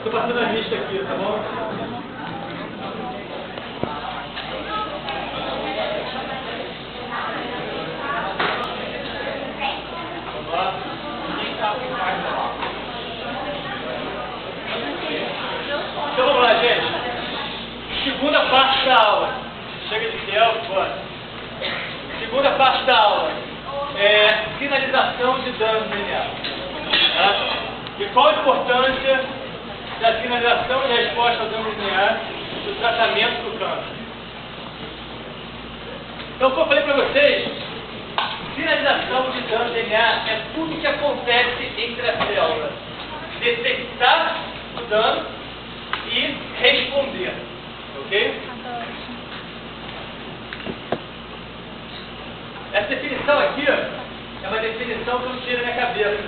Estou passando a lista aqui, tá bom? Vamos lá. Então vamos lá, gente. Segunda parte da aula. Chega de tempo, bora. Segunda parte da aula. Sinalização de dano no DNA. Tá? E qual a importância da sinalização e resposta ao dano no DNA do tratamento do câncer? Então, como eu falei para vocês, sinalização de dano no DNA é tudo que acontece entre as células. Detectar o dano e responder. Ok? Essa definição aqui é uma definição que eu tiro da minha cabeça.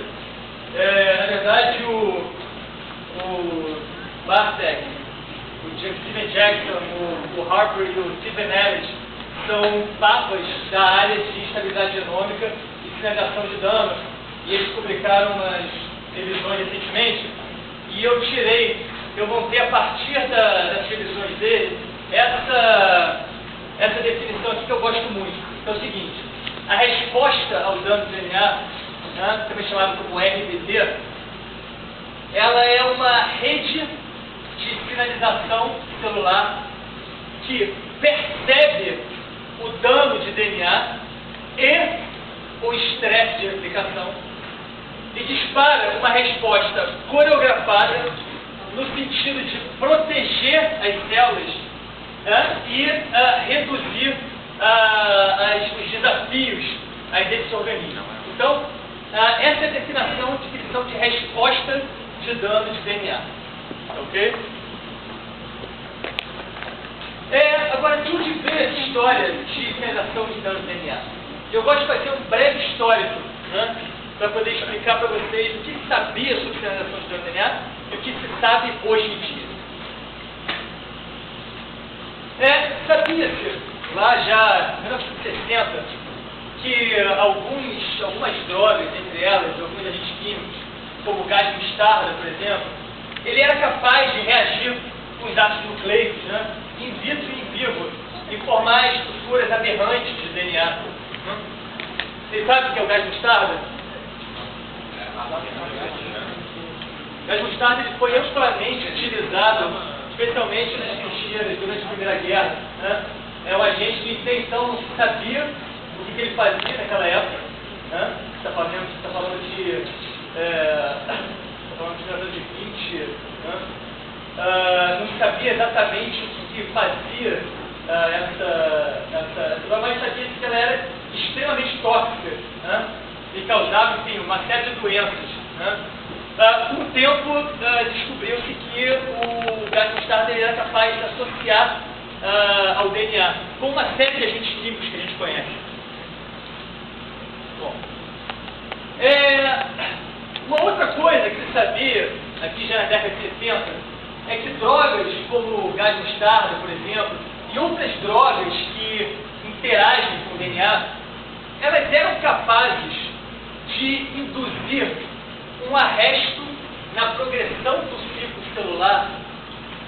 Na verdade, o Bartek, o Steven Jackson, o Harper e o Stephen Ellis são papas da área de estabilidade genômica e sinalização de dano, e eles publicaram umas revisões recentemente, e eu montei a partir das revisões dele essa definição aqui que eu gosto muito. É o seguinte: a resposta ao dano do DNA, também chamado como RBD, ela é uma rede de sinalização celular que percebe o dano de DNA e o estresse de replicação e dispara uma resposta coreografada no sentido de proteger as células e reduzir os desafios desse organismo. Então, essa é a definição de resposta de dano de DNA. Ok? Agora, de onde veio essa história de sinalização de dano de DNA? Eu gosto de fazer um breve histórico, para poder explicar para vocês o que se sabia sobre sinalização de dano de DNA e o que se sabe hoje em dia. Sabia-se, lá já em 1960, que algumas drogas, entre elas, alguns agentes químicos, como o gás mostarda, por exemplo, ele era capaz de reagir com os ácidos nucleicos, in vitro e em vivo, e formar estruturas aberrantes de DNA. Vocês sabem o que é o gás mostarda? O gás mostarda ele foi amplamente utilizado, especialmente nas trincheiras durante a Primeira Guerra. É um agente que até então não se sabia o que ele fazia naquela época. Está falando de 20, não se sabia exatamente o que fazia essa droga, mas sabia que ela era extremamente tóxica e causava, enfim, uma série de doenças. Com o tempo, descobriu-se que o gás mostarda era capaz de associar ao DNA com uma série de agentes químicos que a gente conhece. Bom, uma outra coisa que se sabia, aqui já na década de 60, é que drogas como o gás mostarda, por exemplo, e outras drogas que interagem com o DNA, elas eram capazes de induzir um arresto na progressão do ciclo celular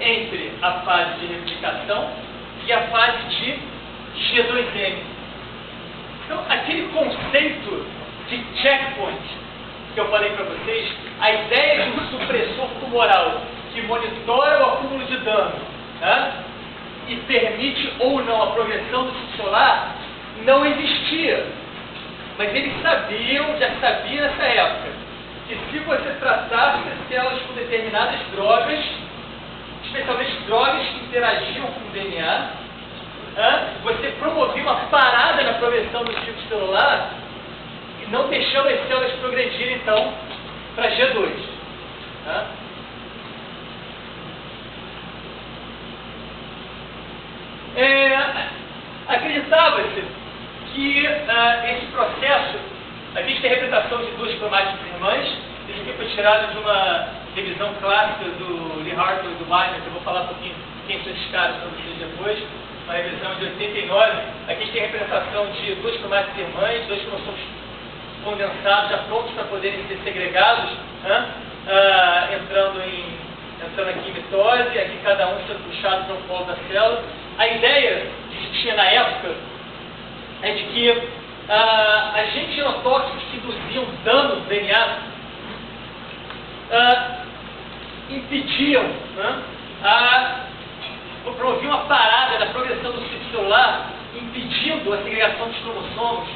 entre a fase de replicação e a fase de G2M. Então, aquele conceito de checkpoint que eu falei para vocês, a ideia de um supressor tumoral que monitora o acúmulo de dano e permite ou não a progressão do ciclo celular, não existia. Mas eles já sabiam nessa época, que se você tratasse as células com determinadas drogas, especialmente drogas que interagiam com o DNA, você promovia uma parada na progressão do ciclo celular e não deixando as células progredirem, então, para G2. Acreditava-se que esse processo, a gente tem a representação de duas cromáticas irmãs. Isso aqui foi tirado de uma revisão clássica do Lee Harper e do Weiner, que eu vou falar um pouquinho quem são esses caras para vocês depois. Uma revisão de 89. Aqui a gente tem a representação de duas cromáticas irmãs, dois cromossomos condensados, já prontos para poderem ser segregados, entrando entrando aqui em mitose, aqui cada um sendo puxado para um polo da célula. A ideia que se tinha na época é de que agentes genotóxicos que induziam dano no DNA impediam, promoviam uma parada da progressão do ciclo celular, impedindo a segregação dos cromossomos.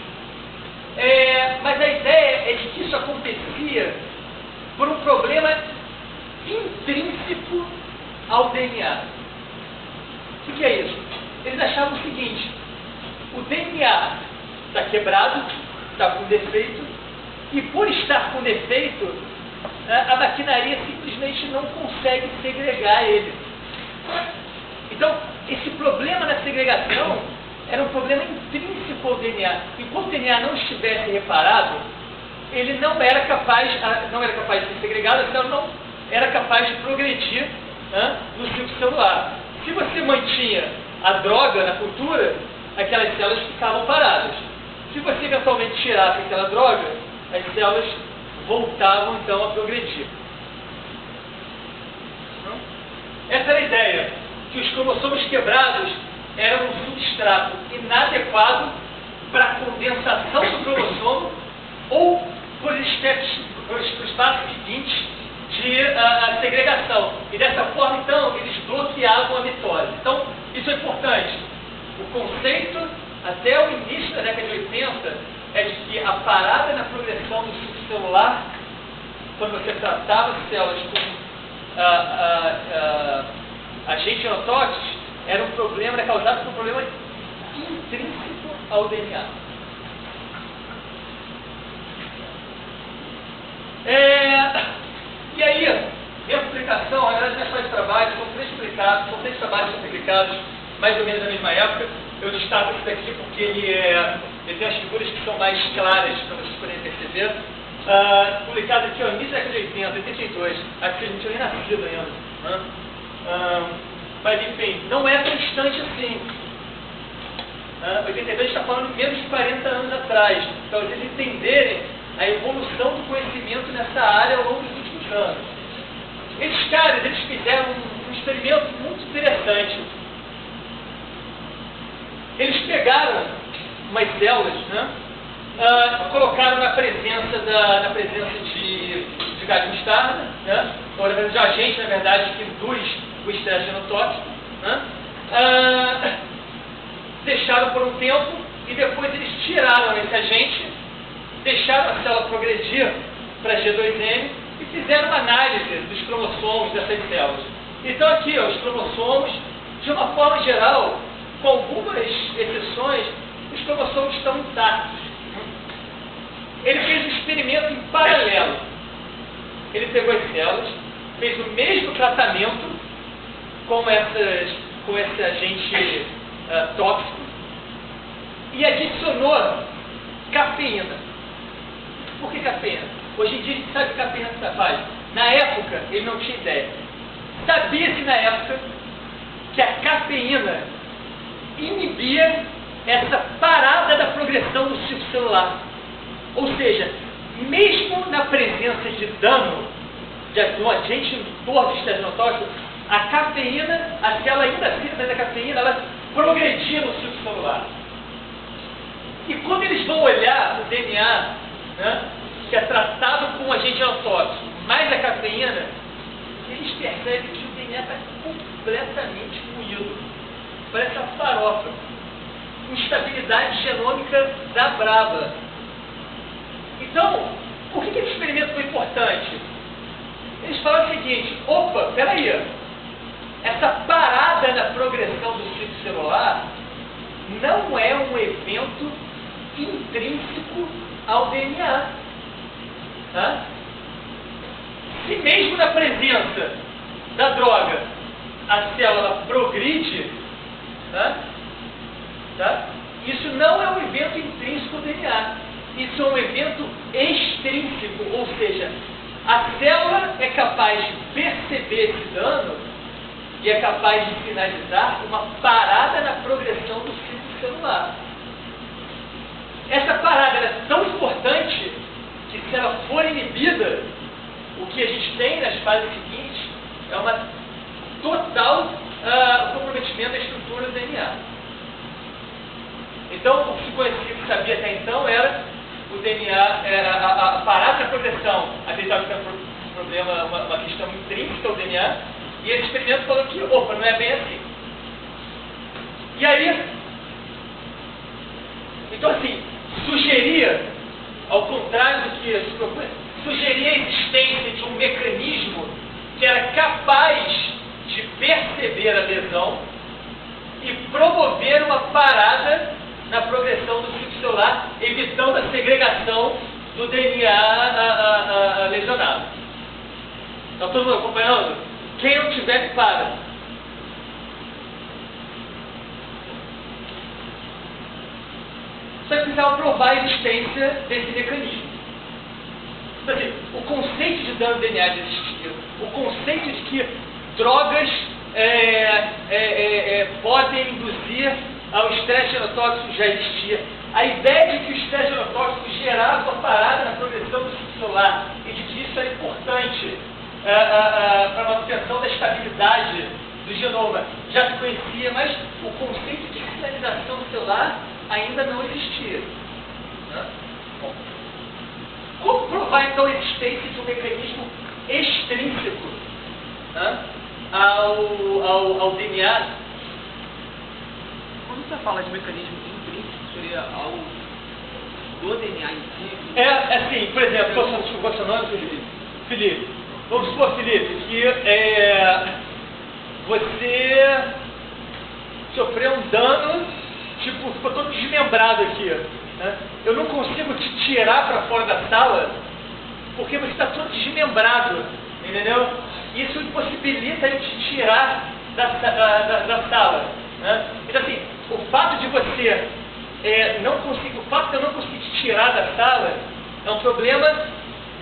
Mas a ideia é de que isso acontecia por um problema intrínseco ao DNA. O que é isso? Eles achavam o seguinte: o DNA está quebrado, está com defeito, e por estar com defeito, a maquinaria simplesmente não consegue segregar ele. Então, esse problema da segregação era um problema intrínseco ao DNA. Enquanto o DNA não estivesse reparado, ele não era capaz de ser segregado, a célula não era capaz de progredir no ciclo celular. Se você mantinha a droga na cultura, aquelas células ficavam paradas. Se você eventualmente tirasse aquela droga, as células voltavam então a progredir. Essa era a ideia, que os cromossomos quebrados eram um substrato inadequado para a condensação do cromossomo ou por os passos seguintes de segregação. E dessa forma, então, eles bloqueavam a mitose. Então, isso é importante. O conceito, até o início da década de 80, é de que a parada na progressão do ciclo celular, quando você tratava células com agentes genotóxicos, era causado por um problema intrínseco ao DNA. E aí, minha publicação, na verdade, não é só de trabalho, são três trabalhos publicados mais ou menos na mesma época. Eu destaco esse daqui porque ele tem as figuras que são mais claras para vocês poderem perceber. Publicado aqui, início da década de 80, 82, acho que a gente não tinha nem nascido ainda. Mas enfim, não é tão distante assim. 82 está falando menos de 40 anos atrás, para vocês entenderem a evolução do conhecimento nessa área ao longo dos últimos anos. Esses caras, eles fizeram um experimento muito interessante. Eles pegaram umas células, colocaram na presença de gás mostarda, ou de agente, na verdade, que induz o estresse genotóxico, deixaram por um tempo e depois eles tiraram esse agente, deixaram a célula progredir para G2M e fizeram uma análise dos cromossomos dessas células. Então aqui, os cromossomos, de uma forma geral, com algumas exceções, os cromossomos estão intactos. Ele fez um experimento em paralelo. Ele pegou as células, fez o mesmo tratamento com esse agente tóxico e adicionou cafeína. Por que cafeína? Hoje em dia a gente sabe o que a cafeína faz. Na época, ele não tinha ideia. Sabia-se na época que a cafeína inibia essa parada da progressão do ciclo celular. Ou seja, mesmo na presença de dano de um agente indutor de estresse genotóxico, a cafeína, a célula ainda assim, mas a cafeína, ela progredia no ciclo celular. E quando eles vão olhar o DNA, que é tratado com um agente genotóxico, mais a cafeína, eles percebem que o DNA está completamente moído. Parece uma farofa. Instabilidade genômica da braba. Então, por que esse experimento foi importante? Eles falaram o seguinte: opa, peraí, essa parada na progressão do ciclo celular não é um evento intrínseco ao DNA. Se mesmo na presença da droga a célula progride, isso não é um evento intrínseco ao DNA. Isso é um evento extrínseco, ou seja, a célula é capaz de perceber esse dano e é capaz de sinalizar uma parada na progressão do ciclo celular. Essa parada é tão importante que, se ela for inibida, o que a gente tem nas fases seguintes É uma total comprometimento da estrutura do DNA. Então, o que se conhecia, que sabia até então, era o DNA, era a parada da progressão, acreditava que era um problema, uma questão intrínseca ao DNA, e esse experimento falou que, opa, não é bem assim. E aí, então assim, sugeria, ao contrário do que se propõe, sugeria a existência de um mecanismo que era capaz de perceber a lesão e promover uma parada na progressão do ciclo celular, evitando a segregação do DNA lesionado. Está todo mundo acompanhando? Quem não tiver, para. Só que precisava provar a existência desse mecanismo. Então, assim, o conceito de dano DNA já existia, o conceito de que drogas podem induzir ao estresse genotóxico já existia. A ideia de que o estresse genotóxico gerava uma parada na progressão do ciclo celular e de que isso é importante para a manutenção da estabilidade do genoma já se conhecia, mas o conceito de sinalização celular ainda não existia. Né? Bom, como provar então a existência de um mecanismo extrínseco, né, ao DNA? Quando você fala de mecanismo intrínseco, seria algo do DNA em si? É assim, por exemplo, qual é o seu nome, Felipe? Vamos supor, Felipe, que você sofreu um dano, tipo, ficou todo desmembrado aqui. Né? Eu não consigo te tirar para fora da sala, porque você está todo desmembrado, entendeu? Isso impossibilita eu te tirar da sala. Né? Então, assim, o fato de você o fato de eu não conseguir te tirar da sala é um problema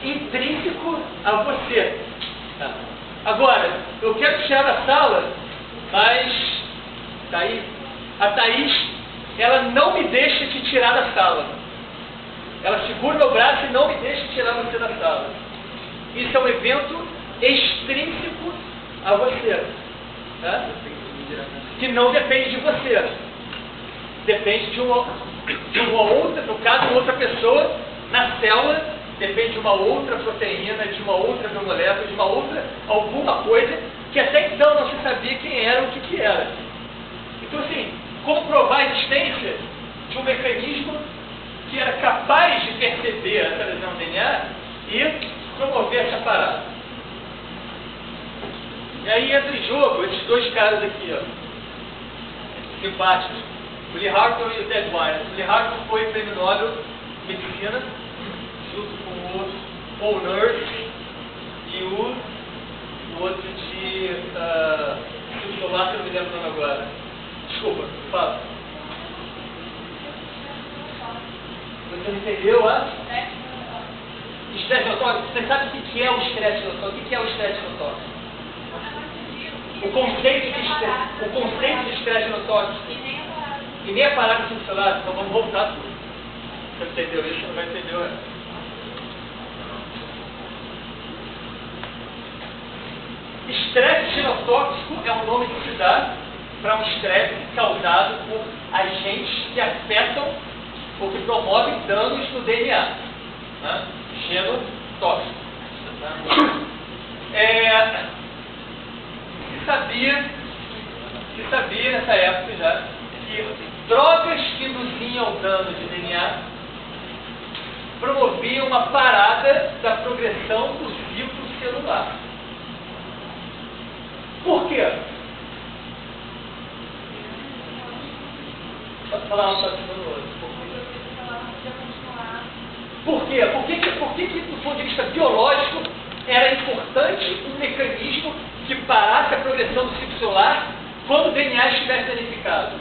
intrínseco a você. Tá? Agora, eu quero te tirar da sala, mas a Thaís, ela não me deixa te tirar da sala. Ela segura meu braço e não me deixa tirar você da sala. Isso é um evento extrínseco a você. Tá? Que não depende de você. Depende de uma outra, no caso, outra pessoa na célula, depende de uma outra proteína, de uma outra biomolécula, de uma outra, alguma coisa que até então não se sabia quem era, o que era. Então, assim, como provar a existência de um mecanismo que era capaz de perceber essa lesão do DNA e promover essa parada. E aí entra em jogo esses dois caras aqui, ó, simpáticos, o Lee Harton e o Ted Wilde. O Lee Harton foi prêmio Nobel de Medicina, junto com o Paul Nurse e o outro de ciclo solar, que eu não me lembro o nome agora. Desculpa, fala. Você não entendeu a? Estresse genotóxico? Você sabe o que é o estresse genotóxico? O que é o estresse genotóxico? O conceito de estresse genotóxico. E nem a parada do ciclo solar. Então vamos voltar tudo. Você entendeu isso? Não vai entender o resto. Estresse genotóxico é um nome que se dá para um estresse causado por agentes que afetam ou que promovem danos no DNA. Né? Genotóxico. Se sabia nessa época já que drogas que induziam dano de DNA promoviam uma parada da progressão do ciclo celular. Por quê? Pode falar uma coisa no outro. Por quê? Por que, do ponto de vista biológico, era importante um mecanismo que parasse a progressão do ciclo celular quando o DNA estivesse danificado?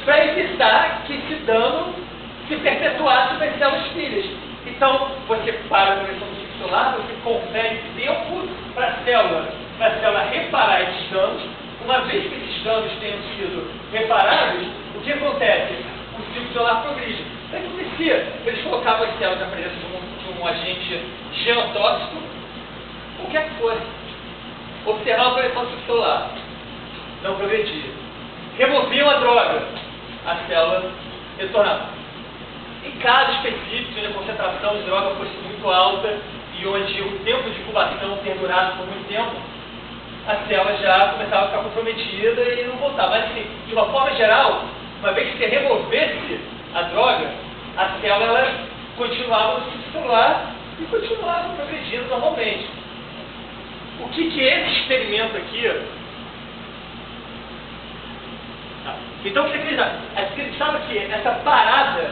Para evitar que esse dano se perpetuasse nas células filhas. Então, você para a progressão do ciclo celular, você confere tempo para a célula reparar esses danos. Uma vez que esses danos tenham sido reparados, o que acontece? O ciclo celular progride. O que acontecia? Eles colocavam as células na presença de um agente genotóxico o que é que fosse. Observavam a progressão subcelular, não progredia. Removiam a droga, a célula retornava. Em casos específicos, onde a concentração de droga fosse muito alta e onde o tempo de incubação perdurasse por muito tempo, a célula já começava a ficar comprometida e não voltava. Mas, assim, de uma forma geral, uma vez que você removesse a droga, a célula ela continuava no subcelular e continuava progredindo normalmente. O que é esse experimento aqui? Então, você acreditava que essa parada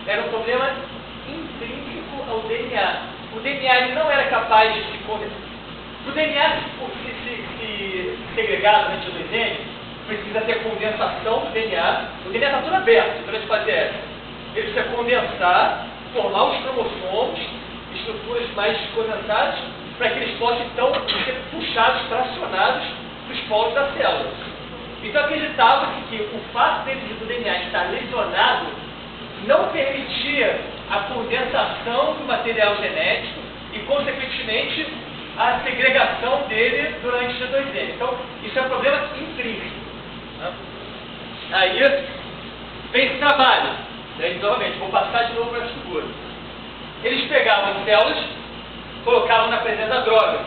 era um problema intrínseco ao DNA. O DNA ele não era capaz de se condensar. Para o DNA se segregar durante o desenho, precisa ter condensação do DNA. O DNA está todo aberto durante a fase S. Ele precisa condensar, formar os cromossomos, estruturas mais condensadas, para que eles possam, então, ser puxados, tracionados dos polos da célula. Então, acreditava-se que o fato do DNA estar lesionado não permitia a condensação do material genético e, consequentemente, a segregação dele durante o G2N. Então, isso é um problema intrínseco. Né? Aí, vem esse trabalho. Daí, novamente, vou passar de novo para a figura. Eles pegavam as células, colocavam na presença da droga.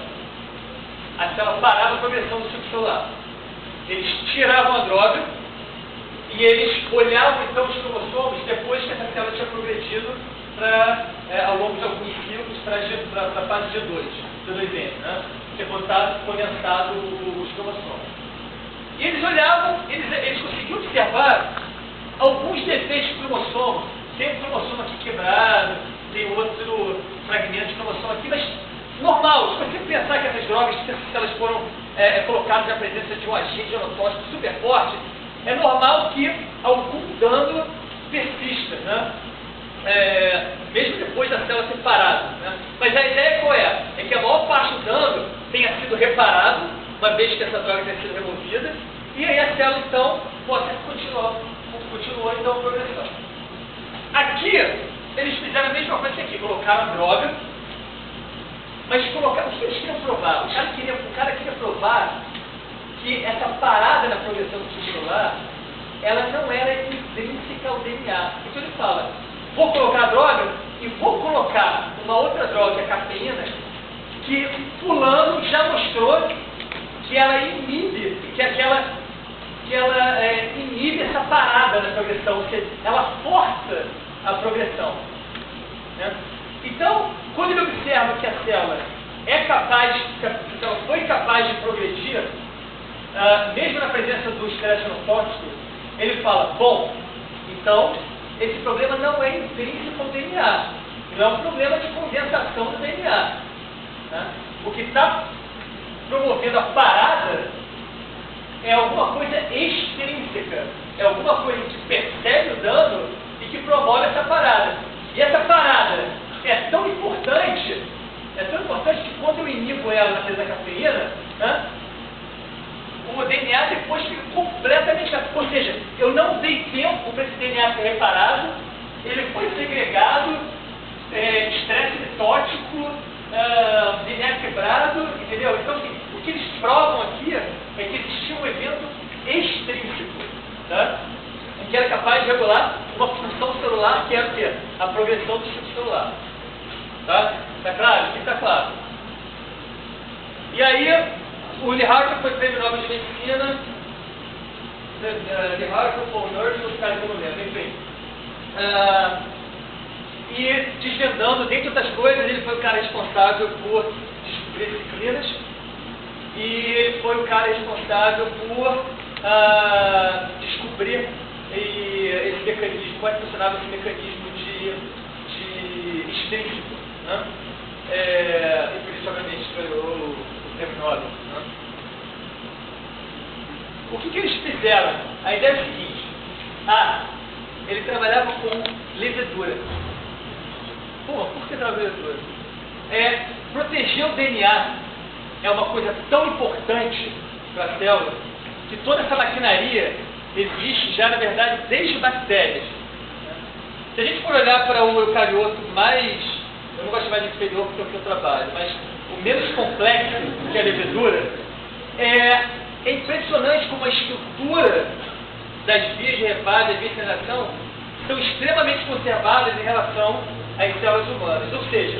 A célula parava a progressão do subcelular. Eles tiravam a droga e eles olhavam então os cromossomos depois que essa célula tinha progredido ao longo de alguns ciclos para a fase G2, G2N, né? Ter condensado os cromossomos. E eles olhavam, eles conseguiam observar alguns defeitos de cromossomo. Tem um cromossomo aqui quebrado, tem outro fragmento de cromossomo aqui, mas normal. Se você pensar que essas drogas, se elas foram colocadas na presença de um agente genotóxico super forte, é normal que algum dano persista, né? Mesmo depois da célula ser parada. Né? Mas a ideia qual é? É que a maior parte do dano tenha sido reparado, uma vez que essa droga tenha sido removida, e aí a célula então possa continuar então a progressão. Aqui, eles fizeram a mesma coisa que aqui, colocaram a droga, mas colocaram, o que eles queriam provar? O cara queria provar que essa parada na progressão subcelular, ela não era intrínseca ao DNA. Então ele fala, vou colocar a droga e vou colocar uma outra droga, que é a cafeína, que fulano já mostrou que ela inibe, inibe essa parada na progressão, ou seja, ela força a progressão. Né? Então, quando ele observa que a célula foi capaz de progredir, mesmo na presença do estresse genotóxico, ele fala, bom, então, esse problema não é intrínseco ao DNA, não é um problema de condensação do DNA. Né? O que está promovendo a parada é alguma coisa extrínseca, é alguma coisa que percebe o dano e que promove essa parada. E essa parada é tão importante que quando eu inibo ela na presença da cafeína, né, o DNA depois fica completamente... Ou seja, eu não dei tempo para esse DNA ser reparado, ele foi segregado, estresse mitótico, DNA quebrado, entendeu? Então, assim, o que eles provam aqui é que existia um evento extrínseco, tá? Em que era capaz de regular uma função celular que era o quê? A progressão do subcelular. Tá? Tá claro? Aqui tá claro. E aí, o Lee Harper foi prêmio Nobel de Medicina, Lee Harper, Paul Nurse, os caras que eu não lembro, enfim. E desvendando, dentre outras coisas, ele foi o cara responsável por descobrir ciclinas e foi o cara responsável por descobrir esse mecanismo, como é que funcionava esse mecanismo de extrínseco, né? E por isso, obviamente, ganhou o prêmio Nobel. Né? O que eles fizeram? A ideia é a seguinte: ele trabalhava com levedura. Pô, por que levedura? Proteger o DNA é uma coisa tão importante para a célula que toda essa maquinaria existe já, na verdade, desde bactérias. Se a gente for olhar para o eucarioto mais... Eu não gosto mais de inferior porque é o que eu trabalho, mas o menos complexo que a levedura, é impressionante como a estrutura das vias de reparo, das vias de sinalização, são extremamente conservadas em relação às células humanas. Ou seja,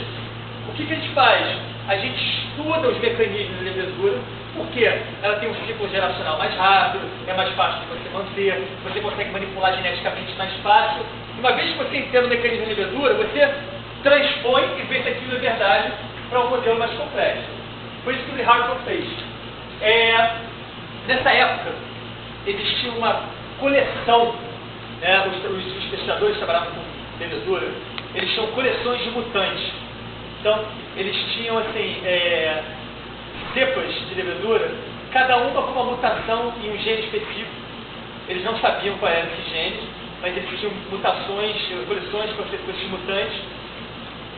o que a gente faz? A gente estuda os mecanismos da levedura, porque ela tem um ciclo geracional mais rápido, é mais fácil de você manter, você consegue manipular geneticamente mais fácil. Uma vez que você entende o mecanismo da levedura, você transpõe e vê se aquilo é verdade para um modelo mais complexo. Foi isso que o Lee Hartman fez. Nessa época, existia uma coleção, né, os pesquisadores que trabalhavam com levedura, eles tinham coleções de mutantes. Então, eles tinham, assim, cepas de levedura, cada uma com uma mutação em um gene específico. Eles não sabiam qual era esse gene, mas eles tinham mutações, coleções com esses mutantes.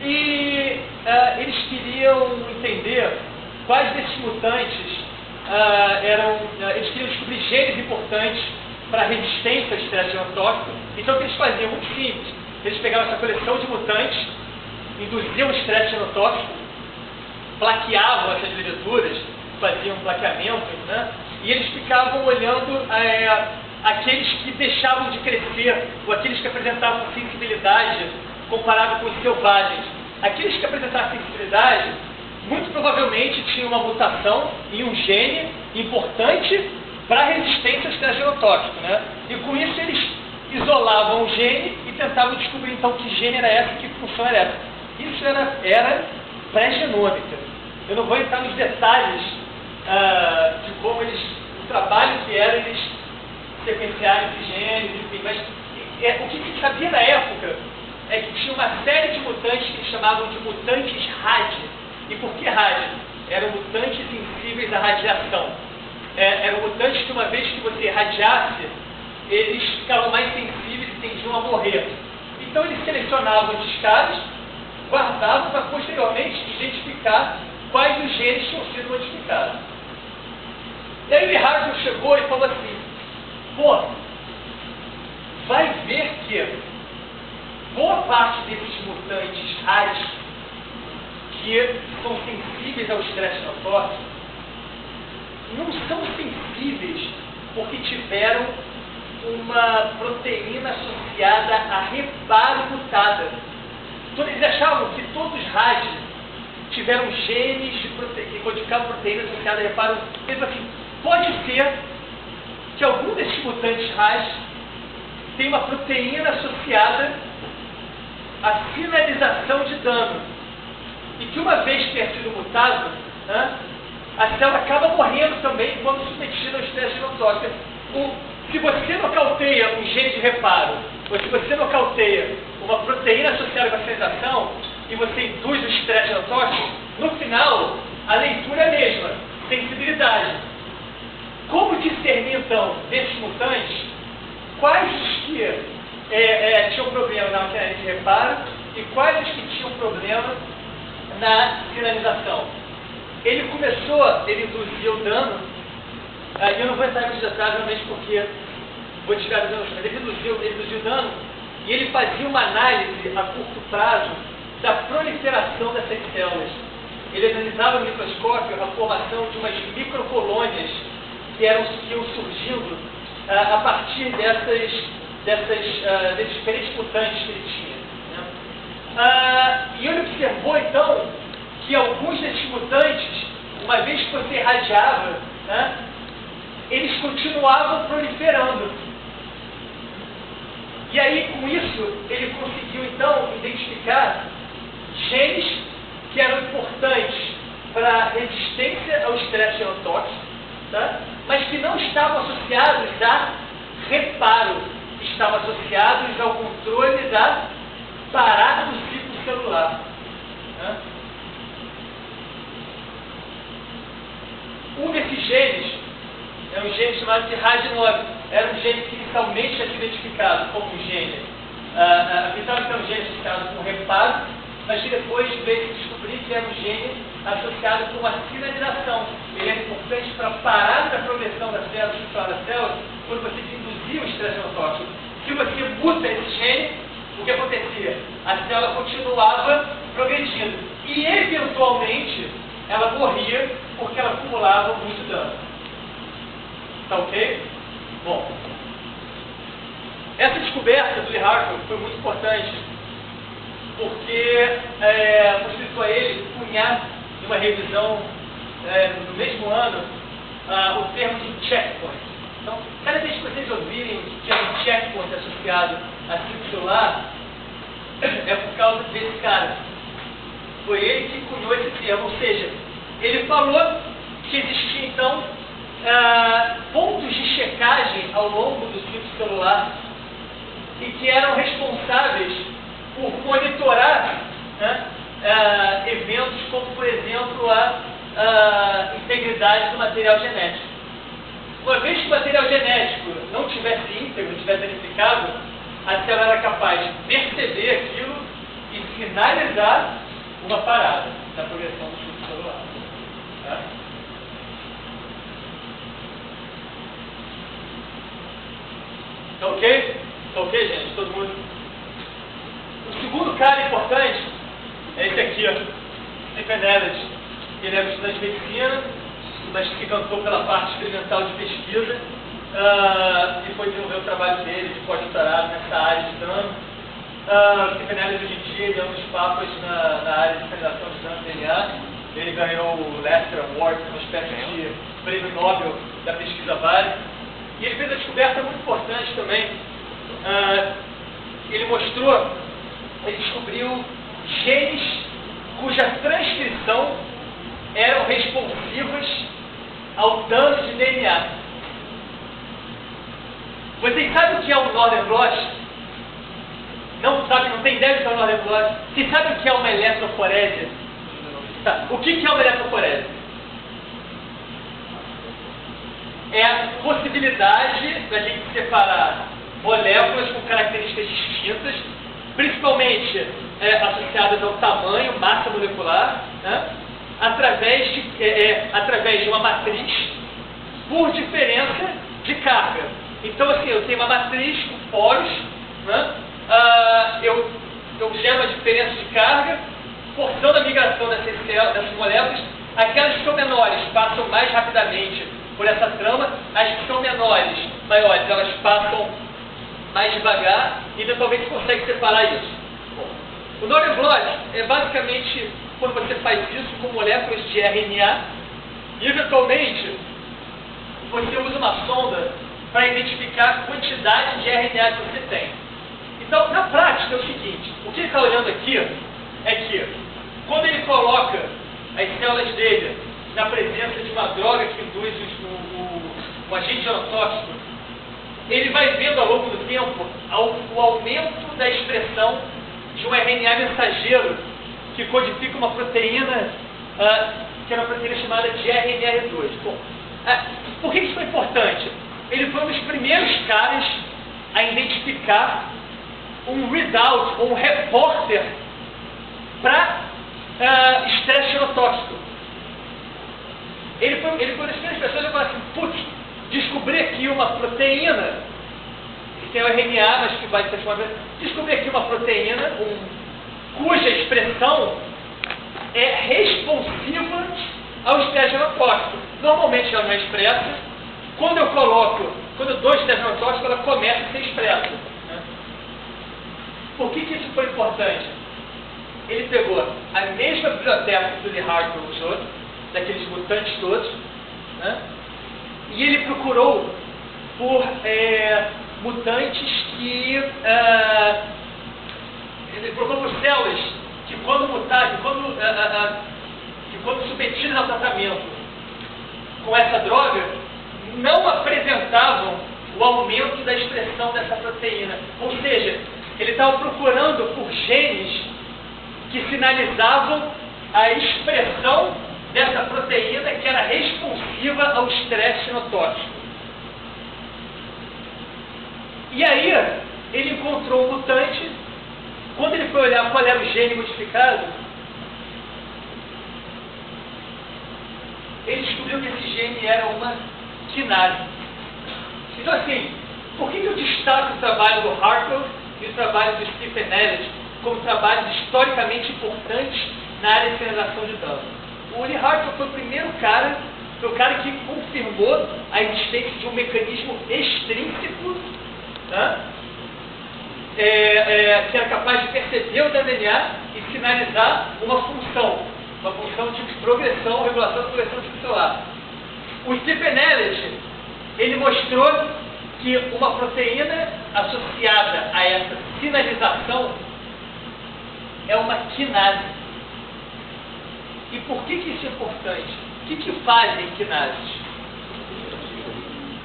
E eles queriam entender quais desses mutantes eles queriam descobrir genes importantes para a resistência ao estresse genotóxico. Então, o que eles faziam? Muito simples. Eles pegavam essa coleção de mutantes, induziam o estresse genotóxico, plaqueavam essas leveduras, faziam um plaqueamento, né? E eles ficavam olhando aqueles que deixavam de crescer, ou aqueles que apresentavam sensibilidade comparado com os selvagens. Aqueles que apresentavam sensibilidade, muito provavelmente tinham uma mutação em um gene importante para a resistência ao estresse genotóxico, né? E com isso eles isolavam o gene e tentavam descobrir então que gene era essa, que função era essa. Isso era pré-genômica. Eu não vou entrar nos detalhes de como o trabalho que era eles sequenciarem esses genes, enfim, mas o que se sabia na época é que tinha uma série de mutantes que eles chamavam de mutantes RAD. E por que RAD? Eram mutantes sensíveis à radiação. Eram mutantes que uma vez que você radiasse, eles ficavam mais sensíveis e tendiam a morrer. Então eles selecionavam esses caras, guardavam para posteriormente identificar quais os genes tinham sido modificados. E aí o Lee Hartman chegou e falou assim, pô, vai ver que boa parte desses mutantes RAD que são sensíveis ao estresse genotóxico não são sensíveis porque tiveram uma proteína associada a reparo mutada. Então, eles achavam que todos os RAD tiveram genes que codificavam proteínas associadas a reparo. Eles assim, pode ser que algum desses mutantes RAD tenha uma proteína associada à sinalização de dano. E que uma vez ter sido mutado, né, a célula acaba morrendo também quando submetida ao estresse genotóxico. Se você nocauteia um gene de reparo, ou se você nocauteia uma proteína associada com a sinalização, e você induz o estresse genotóxico, no final, a leitura é a mesma, sensibilidade. Como discernir, então, desses mutantes, quais os que tinham problema na maquinária de reparo e quais os que tinham problema na sinalização? Ele induzia o dano, e eu não vou entrar em detalhes realmente porque vou desviar dos anos, mas ele induzia o dano e ele fazia uma análise a curto prazo da proliferação dessas células. Ele analisava no microscópio a formação de umas microcolônias que iam surgindo a partir desses diferentes mutantes que ele tinha, né? E ele observou então que alguns desses mutantes, uma vez que você irradiava, né, eles continuavam proliferando. E aí, com isso, ele conseguiu, então, identificar genes que eram importantes para a resistência ao estresse genotóxico, tá? Mas que não estavam associados a reparo, estavam associados ao controle da parada do ciclo celular. Né? Um desses genes é um gene chamado de RAD9. Era um gene que inicialmente tinha sido identificado como um gene. Pensava que era um gene associado com reparo, mas que depois veio descobrir que era um gene associado com uma sinalização. Ele é importante para parar a progressão da célula, estrutural da célula, quando você induzia o estresse genotóxico. Se você muta esse gene, o que acontecia? A célula continuava progredindo. E, eventualmente, ela morria porque ela acumulava muito dano. Tá ok? Bom, essa descoberta do Lee Hartwell foi muito importante porque possibilitou a ele cunhar em uma revisão no mesmo ano o termo de checkpoint. Então, cada vez que vocês ouvirem que é um checkpoint associado a ciclo celular, é por causa desse cara. Foi ele que cunhou esse termo, ou seja, ele falou que existia então pontos de checagem ao longo do ciclo celular e que eram responsáveis por monitorar eventos como, por exemplo, a integridade do material genético. Uma vez que o material genético não tivesse íntegro, não tivesse danificado, a célula era capaz de perceber aquilo e sinalizar uma parada na progressão do ciclo celular. Tá? Tá ok? Tá ok, gente? Todo mundo? O segundo cara importante é esse aqui, ó, Stephen Elliott. Ele era estudante de medicina, mas que cantou pela parte experimental de pesquisa e foi desenvolver o trabalho dele de pós-doutorado nessa área de dano. Stephen Elliott hoje em dia ele é um dos papas na área de sinalização de dano DNA. Ele ganhou o Lester Award, uma espécie de prêmio Nobel da pesquisa básica. E ele fez a descoberta muito importante também. Ele descobriu genes cuja transcrição eram responsivas ao dano de DNA. Vocês sabem o que é um Northern blot? Não sabe, não tem ideia do que é um Northern blot? Vocês sabem o que é uma eletroforese? Tá. O que é uma eletroforese? É a possibilidade da gente separar moléculas com características distintas, principalmente associadas ao tamanho, massa molecular, né? através de uma matriz por diferença de carga. Então, assim, eu tenho uma matriz com poros, né? Eu gero uma diferença de carga, forçando a migração dessas moléculas. Aquelas que são menores passam mais rapidamente por essa trama, as que são maiores, elas passam mais devagar e eventualmente consegue separar isso. Bom, o Northern blot é basicamente quando você faz isso com moléculas de RNA e eventualmente você usa uma sonda para identificar a quantidade de RNA que você tem. Então, na prática é o seguinte, o que ele está olhando aqui é que quando ele coloca as células dele na presença de uma droga que induz o agente genotóxico, ele vai vendo ao longo do tempo o aumento da expressão de um RNA mensageiro que codifica uma proteína, que era uma proteína chamada de RNR2. Bom, por que isso foi importante? Ele foi um dos primeiros caras a identificar um readout, ou um repórter para estresse genotóxico. Ele foi uma das primeiras pessoas a falar assim, putz, descobri aqui uma proteína, que tem o RNA, mas que vai ser chamada, descobri aqui uma proteína, cuja expressão é responsiva ao estresse genotóxico. Normalmente ela não é expressa. Quando eu dou estresse genotóxico, ela começa a ser expressa. Né? Por que isso foi importante? Ele pegou a mesma biblioteca que o Lee Hartwell usou, daqueles mutantes todos, né? E ele procurou por mutantes que... ele procurou por células que quando mutaram, que quando submetidas ao tratamento com essa droga, não apresentavam o aumento da expressão dessa proteína. Ou seja, ele estava procurando por genes que sinalizavam a expressão dessa proteína que era responsiva ao estresse genotóxico. E aí, ele encontrou um mutante. Quando ele foi olhar qual era o gene modificado, ele descobriu que esse gene era uma quinase. Então, assim, por que eu destaco o trabalho do Hartwell e o trabalho do Stephen Elliott como trabalhos historicamente importantes na área de sinalização de dano? O Lee Hartwell foi o primeiro cara, foi o cara que confirmou a existência de um mecanismo extrínseco, tá? Que era capaz de perceber o DNA e sinalizar uma função de progressão, regulação da progressão celular. O Stephen Elliott, ele mostrou que uma proteína associada a essa sinalização é uma quinase. E por que isso é importante? O que fazem quinases?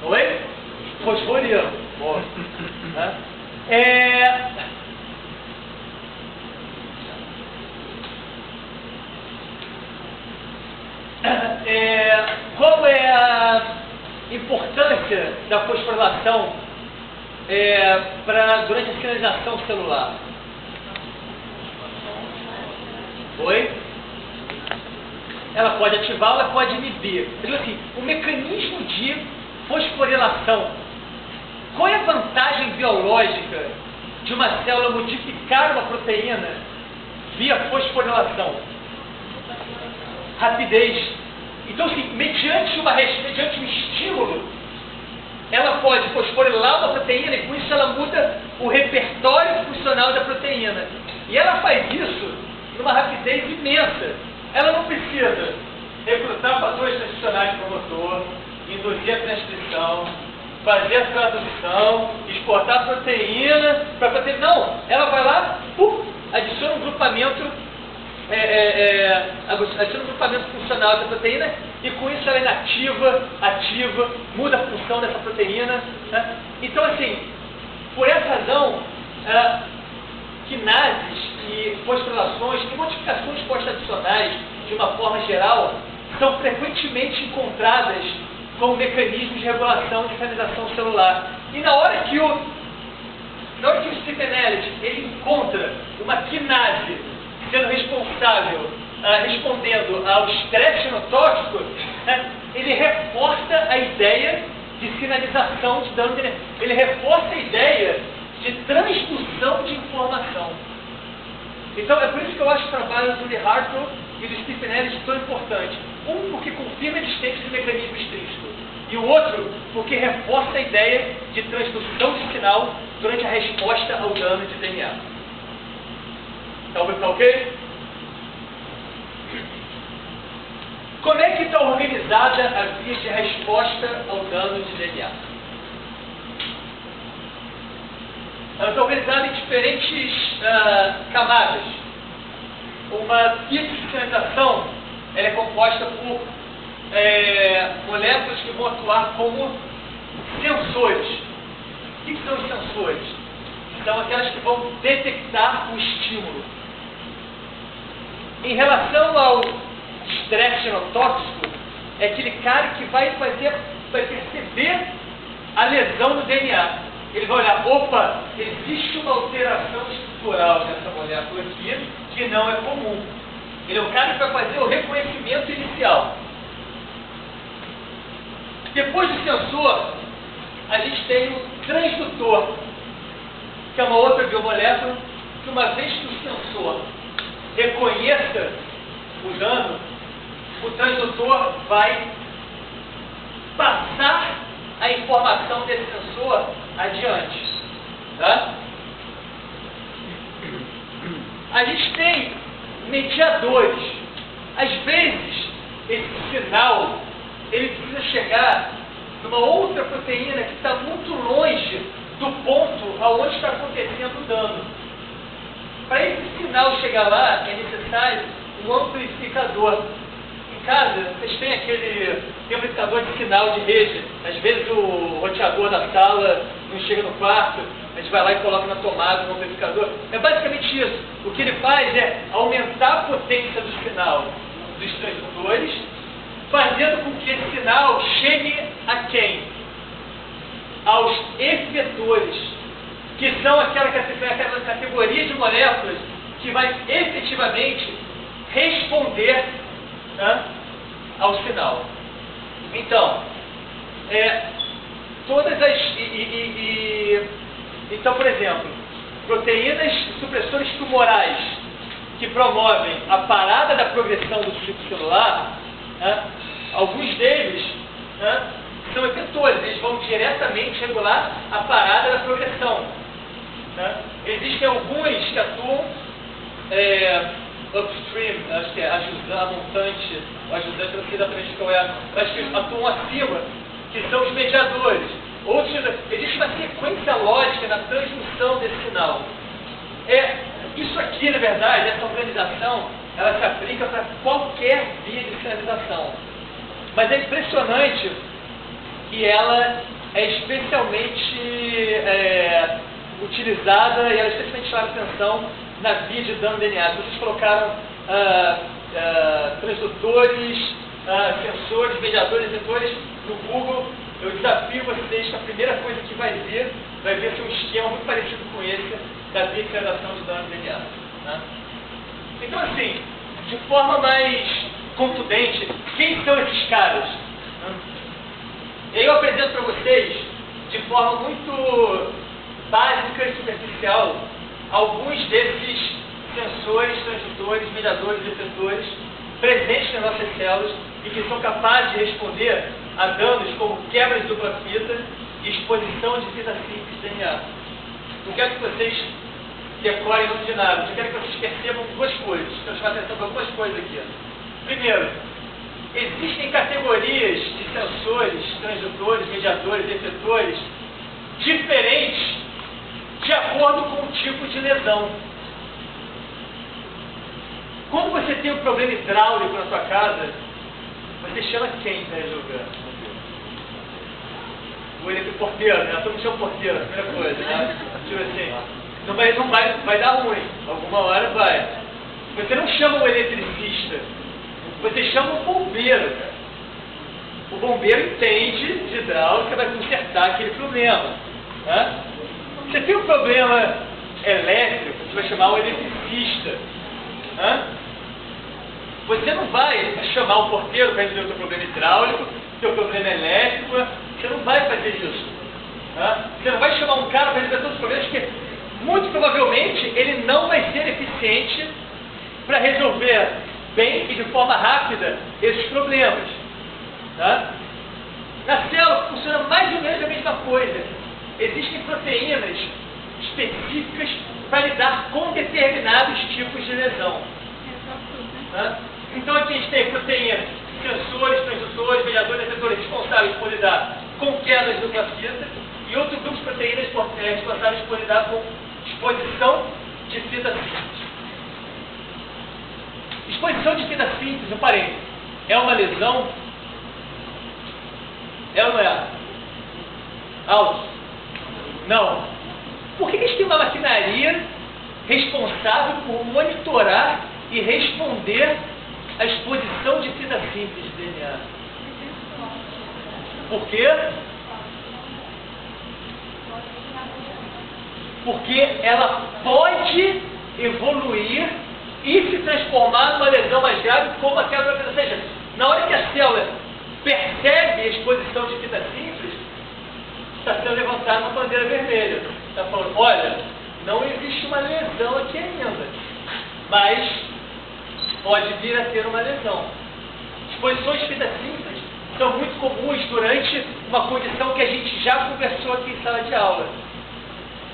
Oi? Fosforilam. Boa. Qual é a importância da fosforilação durante a sinalização celular? Oi? Ela pode ativar, ela pode inibir. Então, assim, o mecanismo de fosforilação. Qual é a vantagem biológica de uma célula modificar uma proteína via fosforilação? Rapidez. Então, assim, mediante um estímulo, ela pode fosforilar uma proteína e com isso ela muda o repertório funcional da proteína. E ela faz isso numa rapidez imensa. Ela não precisa recrutar fatores transcricionais para o motor, induzir a transcrição, fazer a tradução, exportar a proteína para a proteína. Não, ela vai lá, adiciona um grupamento, adiciona um grupamento funcional da proteína e com isso ela é inativa, ativa, muda a função dessa proteína. Né? Então, assim, por essa razão, quinases e fosforilações e modificações pós-adicionais, de uma forma geral, são frequentemente encontradas como mecanismos de regulação de sinalização celular. E na hora que o Stephen Elliott ele encontra uma quinase sendo responsável, respondendo ao estresse genotóxico, né, ele reforça a ideia de sinalização de dano, ele reforça a ideia de transdução de informação. Então é por isso que eu acho o trabalho do Lee Hartwell e do Stephen Elliott tão importante. Um, porque confirma a existência de mecanismo extrínseco. E o outro, porque reforça a ideia de transdução de sinal durante a resposta ao dano de DNA. Tá ok? Como é que está organizada a via de resposta ao dano de DNA? Ela está organizada em diferentes camadas. Uma via de sinalização ela é composta por moléculas que vão atuar como sensores. O que são os sensores? São aquelas que vão detectar o estímulo. Em relação ao estresse genotóxico, é aquele cara que vai perceber a lesão no DNA. Ele vai olhar, opa, existe uma alteração estrutural nessa molécula aqui que não é comum. Ele é o cara que vai fazer o reconhecimento inicial. Depois do sensor, a gente tem o transdutor, que é uma outra biomolécula que, uma vez que o sensor reconheça o dano, o transdutor vai passar a informação desse sensor adiante. Tá? A gente tem mediadores. Às vezes, esse sinal ele precisa chegar numa outra proteína que está muito longe do ponto aonde está acontecendo o dano. Para esse sinal chegar lá, é necessário um amplificador. Em casa, vocês têm tem um amplificador de sinal de rede. Às vezes o roteador da sala não chega no quarto, a gente vai lá e coloca na tomada um amplificador. É basicamente isso. O que ele faz é aumentar a potência do sinal dos transdutores, fazendo com que esse sinal chegue a quem? Aos efetores, que são aquela categoria de moléculas que vai efetivamente responder, né, ao sinal. Então, então, por exemplo, proteínas supressores tumorais que promovem a parada da progressão do ciclo celular né? Alguns deles, né, são efetores, eles vão diretamente regular a parada da progressão. Né? Existem alguns que atuam upstream, acho que é a montante, o ajudante, não sei exatamente qual é, acho que atuam acima, que são os mediadores. Outros, existe uma sequência lógica na transmissão desse sinal. Isso aqui, na verdade, essa organização, ela se aplica para qualquer via de sinalização. Mas é impressionante que ela é especialmente utilizada e ela é especialmente chama atenção na via de dano DNA. Vocês colocaram transdutores, sensores, mediadores, detectores no Google. Eu desafio vocês que a primeira coisa que vai ver ser um esquema muito parecido com esse da via de sinalização de dano DNA. Né? Então, assim, de forma mais contundente, quem são esses caras? E aí eu apresento para vocês, de forma muito básica e superficial, alguns desses sensores, transdutores, mediadores, detectores presentes nas nossas células e que são capazes de responder a danos como quebra de dupla fita e exposição de fita simples de DNA. Não quero que vocês decorem muito de nada, eu quero que vocês percebam duas coisas, quero chamar a atenção para algumas coisas aqui. Primeiro, existem categorias de sensores, transdutores, mediadores, efetores diferentes de acordo com o tipo de lesão. Quando você tem um problema hidráulico na sua casa, você chama quem para resolver? O eletroporteiro, né? Todo mundo chama porteiro, a primeira coisa, né? Tipo assim, vai dar ruim, alguma hora vai. Você não chama o eletricista, você chama o bombeiro, cara. O bombeiro entende de hidráulica, vai consertar aquele problema. Né? Você tem um problema elétrico, você vai chamar o eletricista. Né? Você não vai chamar o porteiro para resolver o seu problema hidráulico, o seu problema elétrico, você não vai fazer isso. Né? Você não vai chamar um cara para resolver todos os problemas, porque muito provavelmente ele não vai ser eficiente para resolver bem e de forma rápida esses problemas. Tá? Na célula funciona mais ou menos a mesma coisa. Existem proteínas específicas para lidar com determinados tipos de lesão. Tá? Então aqui a gente tem proteínas, sensores, transdutores, mediadores, detectores responsáveis por lidar com quedas de dupla fita e outro grupo de proteínas responsáveis por lidar com exposição de fita simples. Exposição de fita simples, um parênteses, é uma lesão? É ou não é? Alto? Não. Por que a gente tem uma maquinaria responsável por monitorar e responder à exposição de fita simples de DNA? Por quê? Porque ela pode evoluir e se transformar numa lesão mais grave como aquela outra. Ou seja, na hora que a célula percebe a exposição de fita simples, está sendo levantada uma bandeira vermelha. Está falando, olha, não existe uma lesão aqui ainda, mas pode vir a ter uma lesão. Exposições de fita simples são muito comuns durante uma condição que a gente já conversou aqui em sala de aula.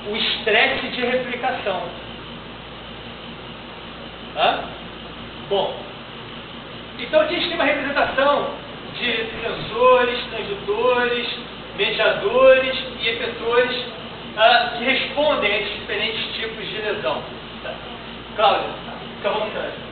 O estresse de replicação. Tá? Bom, então aqui a gente tem uma representação de sensores, transdutores, mediadores e efetores que respondem a esses diferentes tipos de lesão. Tá. Cláudia, fica à vontade.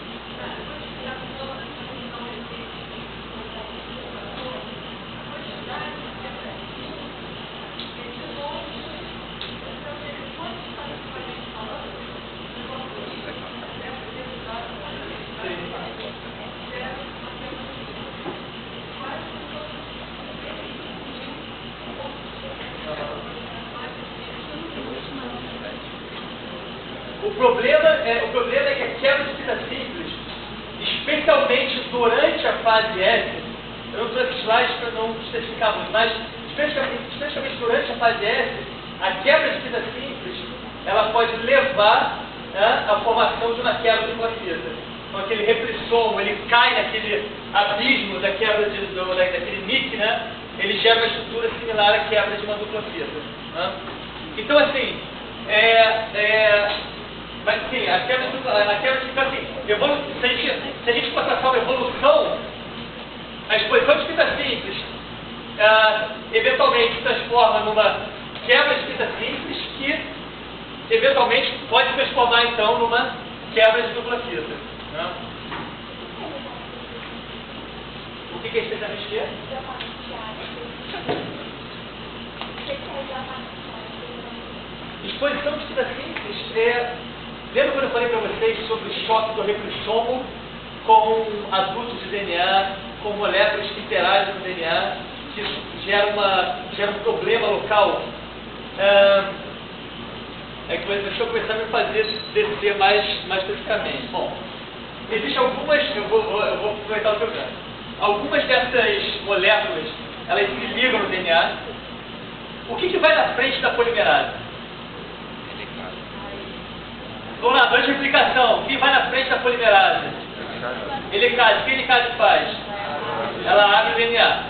O problema é que a quebra de fita simples, especialmente durante a fase S, eu não trouxe slides para não especificar muito, mas especialmente durante a fase S, a quebra de fita simples, ela pode levar à formação de uma quebra de uma fita. com aquele repressomo, ele cai naquele abismo da quebra daquele nick, né? Ele gera uma estrutura similar à quebra de uma dupla fita. Né? Então, assim, mas sim, a quebra de assim, se a gente for traçar uma evolução, a exposição de fita simples eventualmente se transforma numa quebra de fita simples que eventualmente pode se transformar então numa quebra de dupla fita. Né? O que é especialmente que é? Exposição de fita simples lembra quando eu falei para vocês sobre o choque do repressomo com adultos de DNA, com moléculas que interagem com o DNA, que isso gera um problema local? Deixa eu começar a me fazer descer mais especificamente. Bom, existem algumas, eu vou aproveitar o programa. Algumas dessas moléculas, elas se ligam no DNA. O que vai na frente da polimerase? Vamos lá, durante a replicação, o que vai na frente da polimerase? Helicase. O que a helicase faz? Ela abre o DNA.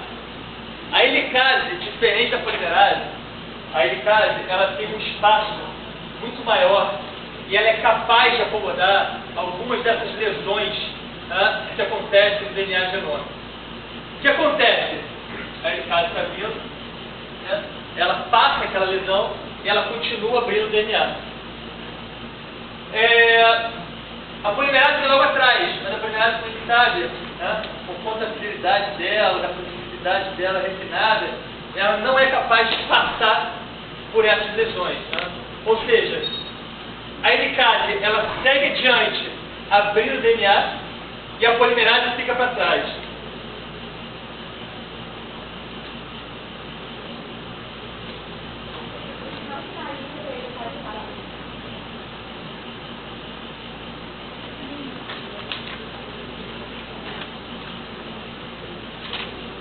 A helicase, diferente da polimerase, a helicase, ela tem um espaço muito maior e ela é capaz de acomodar algumas dessas lesões, né, que acontecem no DNA genômico. O que acontece? A helicase está vindo, né, ela passa aquela lesão e ela continua abrindo o DNA. A polimerase vem logo atrás, mas a polimerase, como a gente sabe, né, por conta da fidelidade dela, da flexibilidade dela refinada, ela não é capaz de passar por essas lesões. Né? Ou seja, a helicase, ela segue adiante, abrindo o DNA, e a polimerase fica para trás.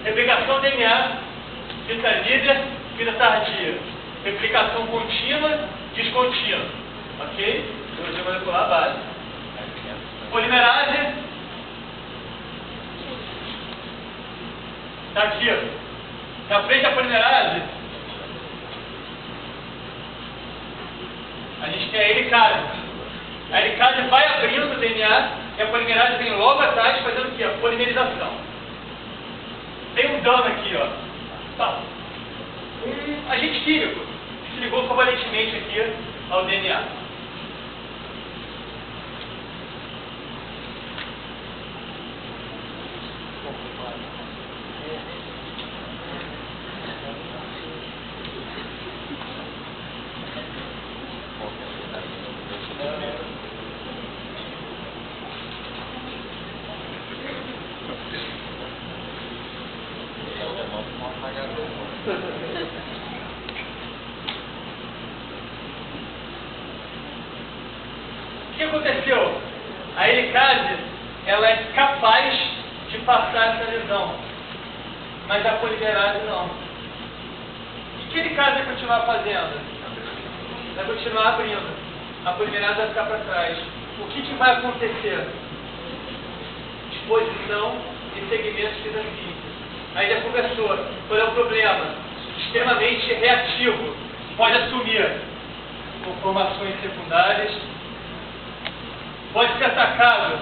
Replicação DNA, fita líder, fita tardia. Replicação contínua, descontínua. Ok? Biologia molecular básica. Polimerase. Está aqui, ó. Na frente da polimerase, a gente tem a helicase. A helicase vai abrindo o DNA e a polimerase vem logo atrás fazendo o quê? A polimerização. Tem um dano aqui, ó. Tá. Um agente químico que se ligou covalentemente aqui ao DNA. O que aconteceu? A helicase, ela é capaz de passar essa lesão, mas a polimerase não. O que a helicase vai continuar fazendo? Vai continuar abrindo. A polimerase vai ficar para trás. O que vai acontecer? Exposição e segmentos de fita simples. Aí já começou. Qual é o problema? Extremamente reativo. Pode assumir conformações secundárias. Pode ser atacado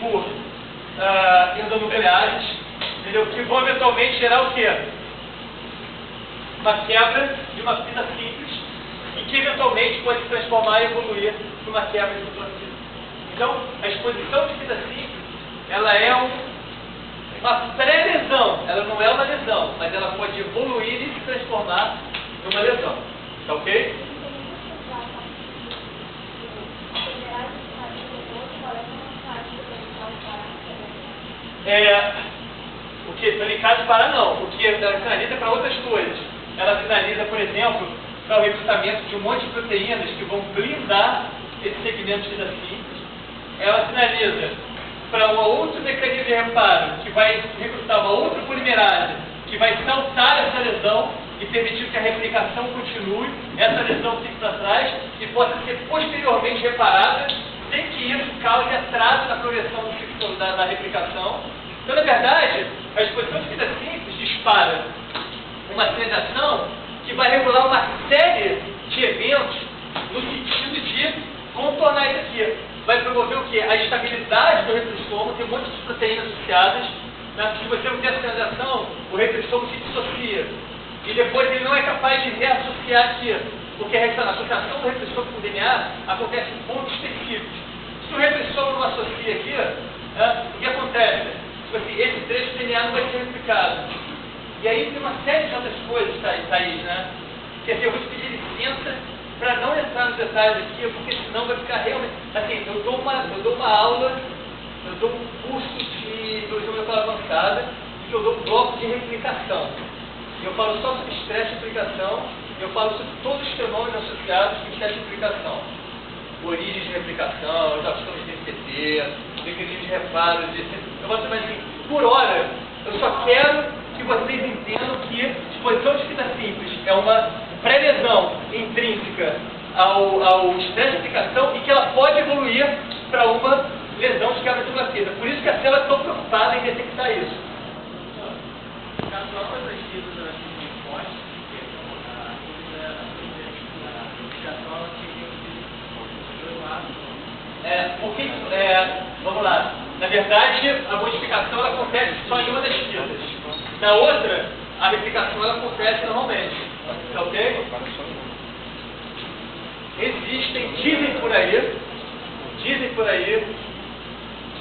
por endonucleares, entendeu? Que vão eventualmente gerar o quê? Uma quebra de uma fita simples e que eventualmente pode se transformar e evoluir numa quebra de dupla fita. Então, a exposição de fita simples, ela é uma pré-lesão, ela não é uma lesão, mas ela pode evoluir e se transformar numa lesão. Tá ok? O que? A helicase para não. O que ela sinaliza para outras coisas. Ela sinaliza, por exemplo, para o recrutamento de um monte de proteínas que vão blindar esse segmento de fita simples. Ela sinaliza para um outro mecanismo de reparo que vai recrutar uma outra polimerase que vai saltar essa lesão e permitiu que a replicação continue, essa lesão fique para trás e possa ser posteriormente reparada, sem que isso cause atraso na progressão da replicação. Então, na verdade, a exposição de fita simples dispara uma sinalização que vai regular uma série de eventos no sentido de contornar isso aqui. Vai promover o quê? A estabilidade do retroestômago, tem um monte de proteínas associadas. Né? Se você não tem a sinalização, o retroestômago se dissocia. E depois ele não é capaz de reassociar aqui, porque a associação do retroestômago com o DNA acontece em pontos específicos. Se o retroestômago não associa aqui, né, o que acontece? Tipo assim, esse trecho do DNA não vai ser replicado. E aí tem uma série de outras coisas, Thaís, né? Quer dizer, eu vou te pedir licença para não entrar nos detalhes aqui, porque senão vai ficar realmente... Assim, eu dou uma aula, eu dou um curso de biologia avançada, que eu dou um bloco de replicação. Eu falo só sobre estresse de replicação, eu falo sobre todos os fenômenos associados com estresse de replicação. Origens de replicação, os autostomes de MCT, mecanismos de reparo, eu vou chamar assim, por hora, eu só quero que vocês entendam que exposição de fita simples é uma pré-lesão intrínseca ao estresse de replicação e que ela pode evoluir para uma lesão de quebra de fita. Por isso que a célula é tão preocupada em detectar isso. Vamos lá. Na verdade, a modificação ela acontece só em uma das fitas. Na outra, a replicação ela acontece normalmente. Tá ok? Dizem por aí,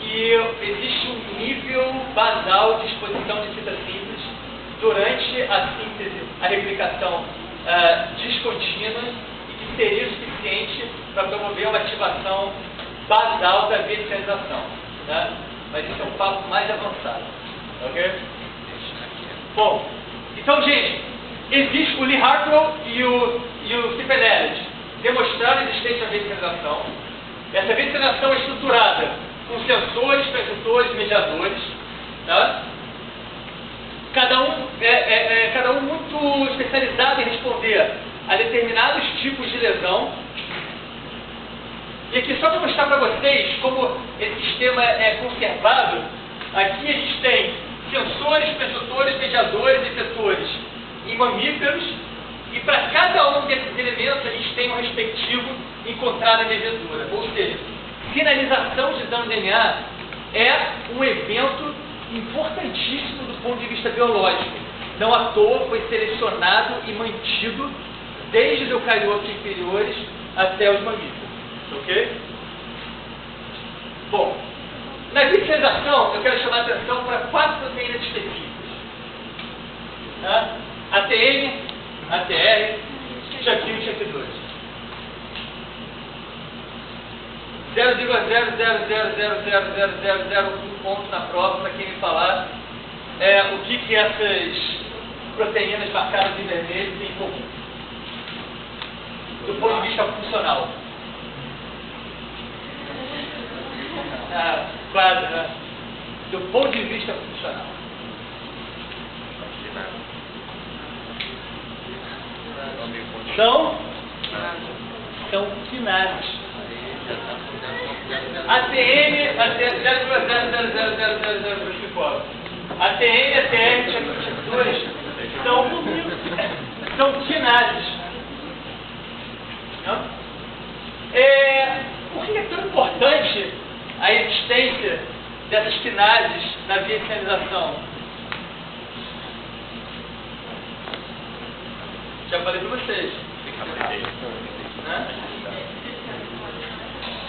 que existe um nível basal de exposição de fita simples durante a síntese, a replicação descontínua e que seria suficiente para promover uma ativação basal da via de sinalização. Né? Mas isso é um papo mais avançado. Ok? Bom, então, gente, existe o Lee Hartwell e o Stephen Elliott demonstraram a existência da via de sinalização. Essa via de sinalização é estruturada com sensores, transdutores e mediadores. Tá? Cada um muito especializado em responder a determinados tipos de lesão. E aqui, só para mostrar para vocês como esse sistema é conservado, aqui a gente tem sensores, transdutores, mediadores e efetores em mamíferos, e para cada um desses elementos a gente tem um respectivo encontrado em levedura. Ou seja, sinalização de dano DNA é um evento importantíssimo do ponto de vista biológico. Não à toa foi selecionado e mantido desde os eucariotos inferiores até os mamíferos. Ok? Bom, na visualização eu quero chamar a atenção para 4 proteínas específicas. Tá? ATM, ATR, TIAQ1 e TIAQ2. 0,000000001 ponto na prova para quem me falar o que essas proteínas marcadas em vermelho têm em comum. Do ponto de vista funcional. Quase, né? Do ponto de vista funcional. São quinases. ATM, ATM, ATR, TIAQ2 são quinases. Por que é tão importante a existência dessas quinases na via de sinalização? Já falei para vocês. Né?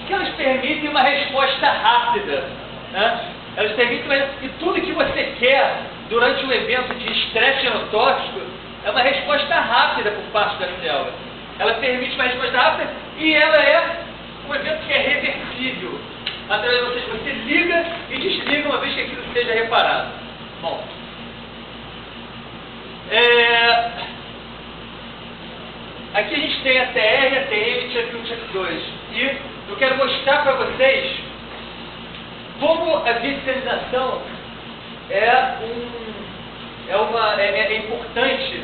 Que elas permitem uma resposta rápida. Né? Elas permitem que tudo que você quer durante um evento de estresse genotóxico é uma resposta rápida por parte da célula. Ela permite uma resposta rápida e ela é um evento que é reversível. Através de você liga e desliga uma vez que aquilo seja reparado. Bom. Aqui a gente tem a TR, a TM, TIAQ1 e TIAQ2. E eu quero mostrar para vocês como a via de sinalização é importante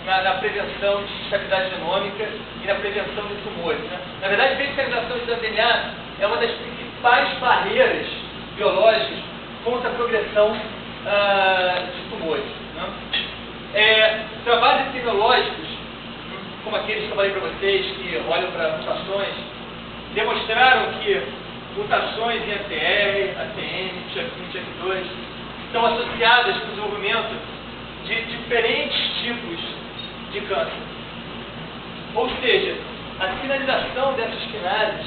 na prevenção de estabilidade genômica e na prevenção de tumores. Né? Na verdade, a vegetarização do DNA é uma das principais barreiras biológicas contra a progressão de tumores. Né? Trabalhos epidemiológicos, como aqueles que eu falei para vocês, que olham para mutações, demonstraram que mutações em ATR, ATM, TIAP1, TIAP2 estão associadas com o desenvolvimento de diferentes tipos de câncer. Ou seja, a sinalização dessas quinases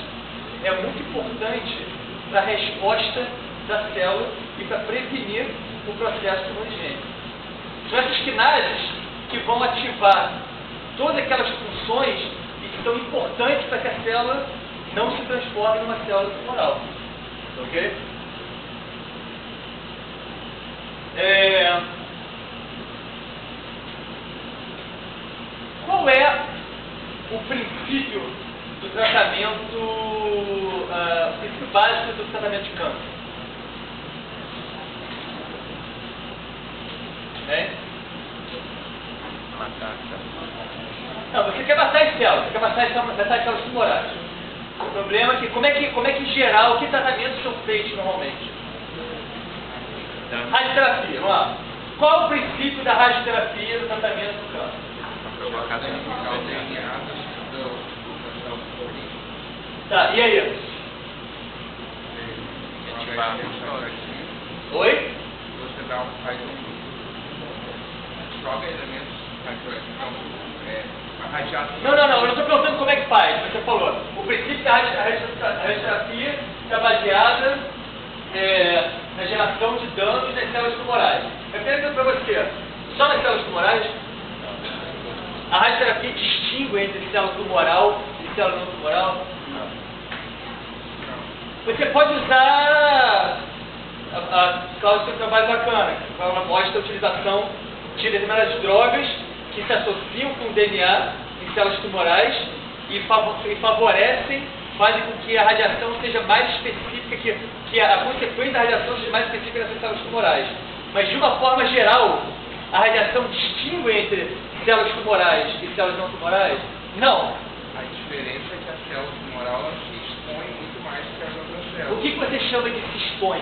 é muito importante para a resposta da célula e para prevenir o processo tumorigênico. São essas quinases que vão ativar todas aquelas funções e que são importantes para que a célula não se transforme numa célula tumoral. Ok? Qual é o princípio do tratamento, o princípio básico do tratamento de câncer? Não, você quer matar as células, você quer matar as células tumorais. O problema é que, como é que em geral, que tratamentos são feitos normalmente? Radioterapia, vamos lá. Qual é o princípio da radioterapia no tratamento do câncer? Tá, e aí? Oi? Você dá faz joga elementos radiados. Não, eu não estou perguntando como é que faz, você falou. O princípio da radioterapia está baseada na geração de danos nas células tumorais. Eu pergunto para você, só nas células tumorais? A radioterapia distingue entre célula tumoral e célula não tumoral? Não. Você pode usar Cláudio tem um trabalho bacana, que mostra a utilização de determinadas drogas que se associam com o DNA em células tumorais e favorecem, fazem com que a radiação seja mais específica, que a consequência da radiação seja mais específica nessas células tumorais. Mas de uma forma geral, a radiação distingue entre células tumorais e células não tumorais? Não. A diferença é que a célula tumoral ela se expõe muito mais que as outras células. O que você chama de se expõe?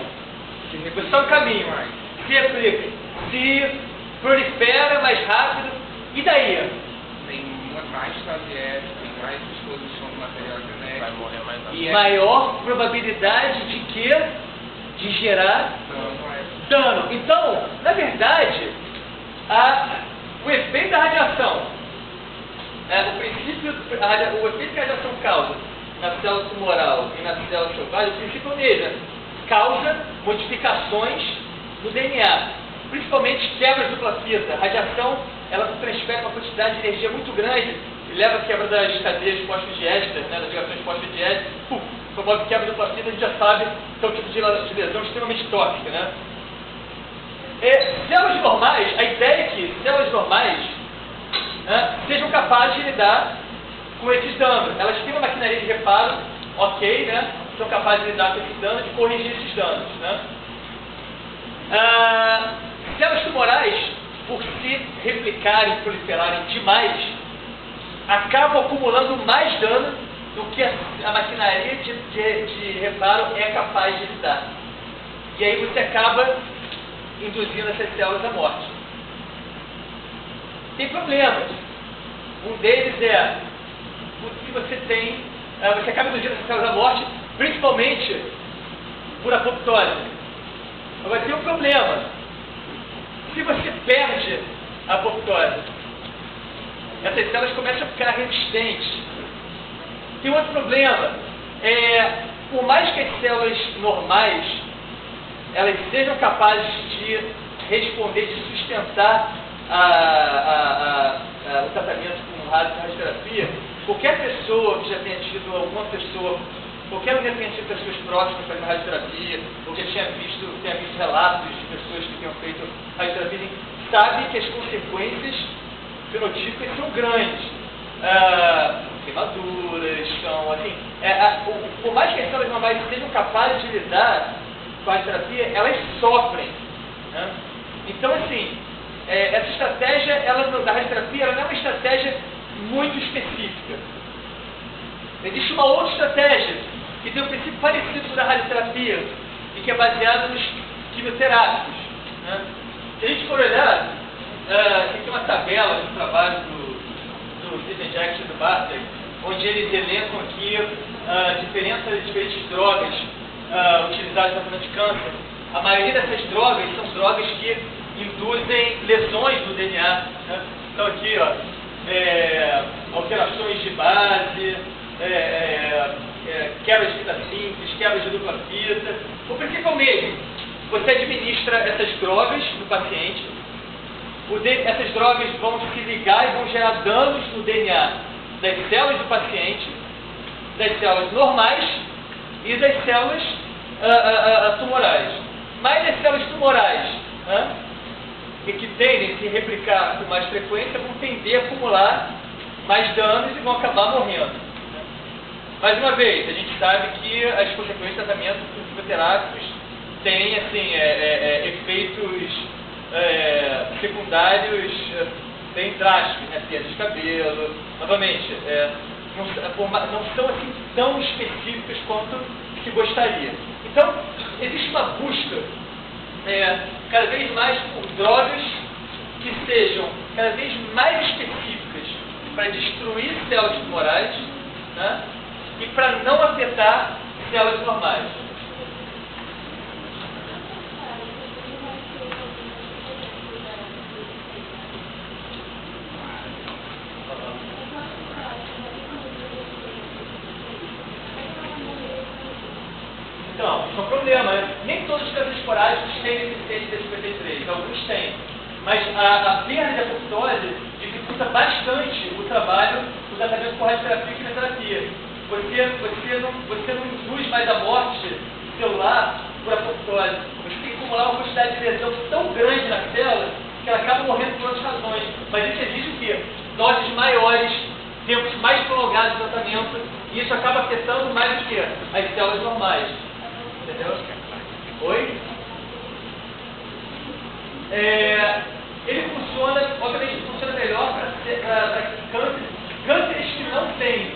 Você está no caminho, se replica, se prolifera mais rápido, e daí? Tem mais tabiés, tem mais exposição do material genético. Vai morrer mais rápido. E maior probabilidade de quê? De gerar dano. Então, na verdade, o efeito da radiação, o efeito que a radiação causa na célula tumoral e na célula selvagem, o princípio é o mesmo. Causa modificações no DNA, principalmente quebras dupla fita. A radiação, ela transfere uma quantidade de energia muito grande e leva a quebra das cadeias fosfodiésticas, das ligações fosfodiésticas. Promove quebra dupla fita, a gente já sabe que é um tipo de lesão extremamente tóxica. Células normais, a ideia é que células normais sejam capazes de lidar com esses danos. Elas têm uma maquinaria de reparo, ok, são capazes de lidar com esses danos e corrigir esses danos. Células tumorais, por se replicarem e proliferarem demais, acabam acumulando mais dano do que a maquinaria de reparo é capaz de lidar. E aí você acaba induzindo essas células à morte. Tem problemas. Um deles é que você acaba induzindo essas células à morte, principalmente por apoptose. Agora tem um problema. Se você perde a apoptose, essas células começam a ficar resistentes. Tem outro problema. Por mais que as células normais elas sejam capazes de responder, de sustentar o tratamento com radioterapia, qualquer pessoa que já tenha tido qualquer um que tenha tido pessoas próximas fazendo radioterapia, ou que tenha visto relatos de pessoas que tenham feito radioterapia, sabe que as consequências fenotípicas são grandes. Queimaduras, por mais que as células normais sejam capazes de lidar com a radioterapia, elas sofrem. Então, assim, essa estratégia, ela, da radioterapia, ela não é uma estratégia muito específica. Existe uma outra estratégia que tem um princípio parecido com a da radioterapia e que é baseada nos quimioterápicos, né? Se a gente for olhar, tem uma tabela do trabalho do Sidney Jackson e do Bartley, onde eles elencam aqui a diferença de diferentes drogas utilizadas no tratamento de câncer. A maioria dessas drogas são drogas que induzem lesões no DNA, né? Então aqui, alterações de base, quebra de fita simples, quebra de dupla fita. O princípio é o mesmo. Você administra essas drogas no paciente, essas drogas vão se ligar e vão gerar danos no DNA das células do paciente, das células normais e das células tumorais. Mas as células tumorais, né, e que tendem a se replicar com mais frequência, vão tender a acumular mais danos e vão acabar morrendo. Né? Mais uma vez, a gente sabe que as consequências de tratamento com quimioterápicos têm assim, efeitos secundários bem drásticos, né? Perda de cabelo, novamente, não são assim tão específicas quanto se gostaria. Então, existe uma busca cada vez mais por drogas que sejam cada vez mais específicas para destruir células tumorais, né? E para não afetar células normais. Então, isso é um problema, né? Nem todos os cânceres esporádicos têm deficiência de 53, alguns têm. Mas a perda de apoptose dificulta bastante o trabalho, o tratamento com radioterapia e quimioterapia. Você não induz mais a morte celular por apoptose. Você tem que acumular uma quantidade de lesão tão grande na célula que ela acaba morrendo por outras razões. Mas isso exige o quê? Doses maiores, tempos mais prolongados de tratamento, e isso acaba afetando mais o quê? As células normais. Entendeu? Oi? Ele funciona, obviamente funciona melhor para cânceres que não têm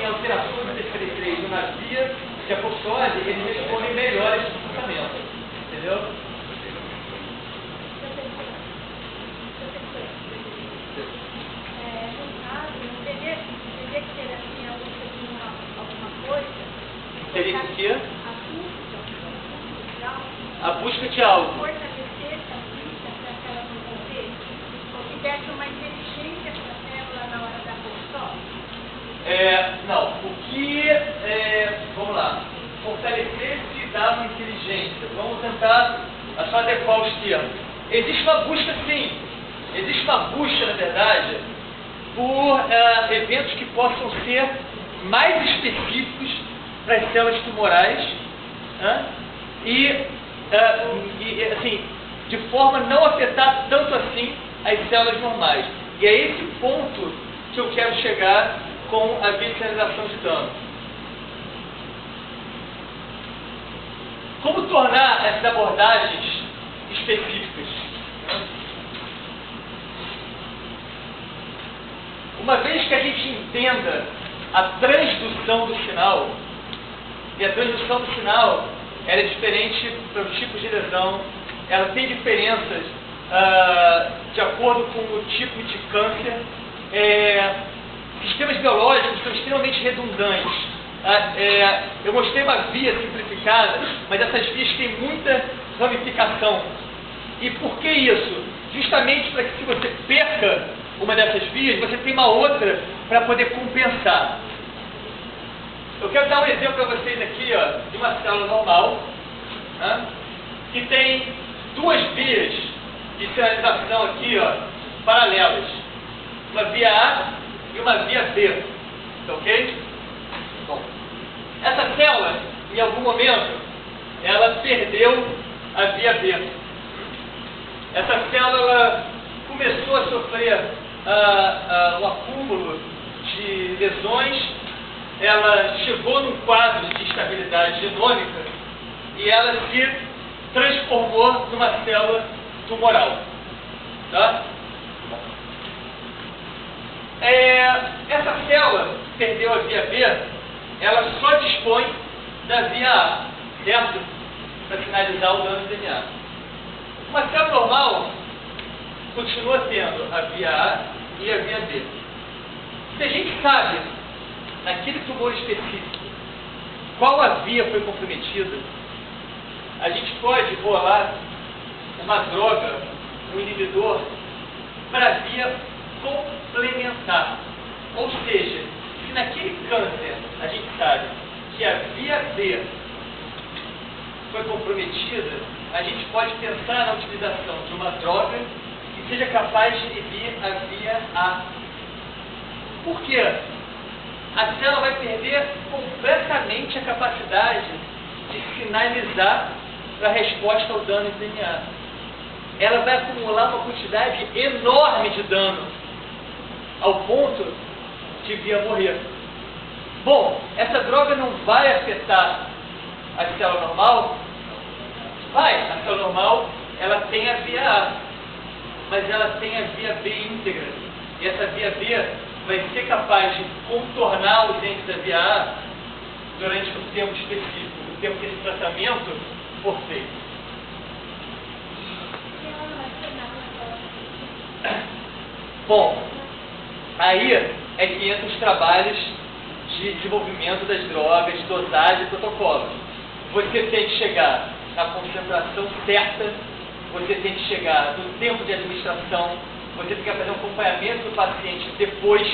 alterações do TP3 na via de apoptose, eles respondem melhor a esse tratamento. Entendeu? Teria que quê? A busca de algo. Fortalecer essa busca para a célula desenvolver, ou que desse uma inteligência para a célula na hora da apoptose? Não. O que... vamos lá. Fortalecer-se dá uma inteligência. Vamos tentar só adequar os termos. Existe uma busca, sim. Existe uma busca, na verdade, por eventos que possam ser mais específicos para as células tumorais, né? Assim, de forma a não afetar tanto assim as células normais. E é esse ponto que eu quero chegar com a visualização de dano. Como tornar essas abordagens específicas? Uma vez que a gente entenda a transdução do sinal, e a transdução do sinal ela é diferente para os tipos de lesão, ela tem diferenças de acordo com o tipo de câncer. Sistemas biológicos são extremamente redundantes. Eu mostrei uma via simplificada, mas essas vias têm muita ramificação. E por que isso? Justamente para que, se você perca uma dessas vias, você tem uma outra para poder compensar. Eu quero dar um exemplo para vocês aqui, de uma célula normal, né, que tem duas vias de sinalização aqui, paralelas. Uma via A e uma via B. Tá ok? Bom, essa célula, em algum momento, ela perdeu a via B. Essa célula começou a sofrer um acúmulo de lesões. Ela chegou num quadro de instabilidade genômica e ela se transformou numa célula tumoral. Tá? Essa célula que perdeu a via B, ela só dispõe da via A, certo? Para finalizar o dano de DNA. Uma célula normal continua tendo a via A e a via B. Se a gente sabe, naquele tumor específico, qual a via foi comprometida, a gente pode rolar uma droga, um inibidor, para a via complementar. Ou seja, se naquele câncer a gente sabe que a via B foi comprometida, a gente pode pensar na utilização de uma droga que seja capaz de inibir a via A. Por quê? A célula vai perder completamente a capacidade de sinalizar para a resposta ao dano de DNA. Ela vai acumular uma quantidade enorme de dano, ao ponto de vir a morrer. Bom, essa droga não vai afetar a célula normal? Vai, a célula normal, ela tem a via A, mas ela tem a via B íntegra. E essa via B vai ser capaz de contornar os entes da via A durante um tempo específico, o tempo que esse tratamento for feito. Bom, aí é que entram os trabalhos de desenvolvimento das drogas, dosagem e protocolos. Você tem que chegar na concentração certa, você tem que chegar no tempo de administração, você tem que fazer um acompanhamento do paciente depois,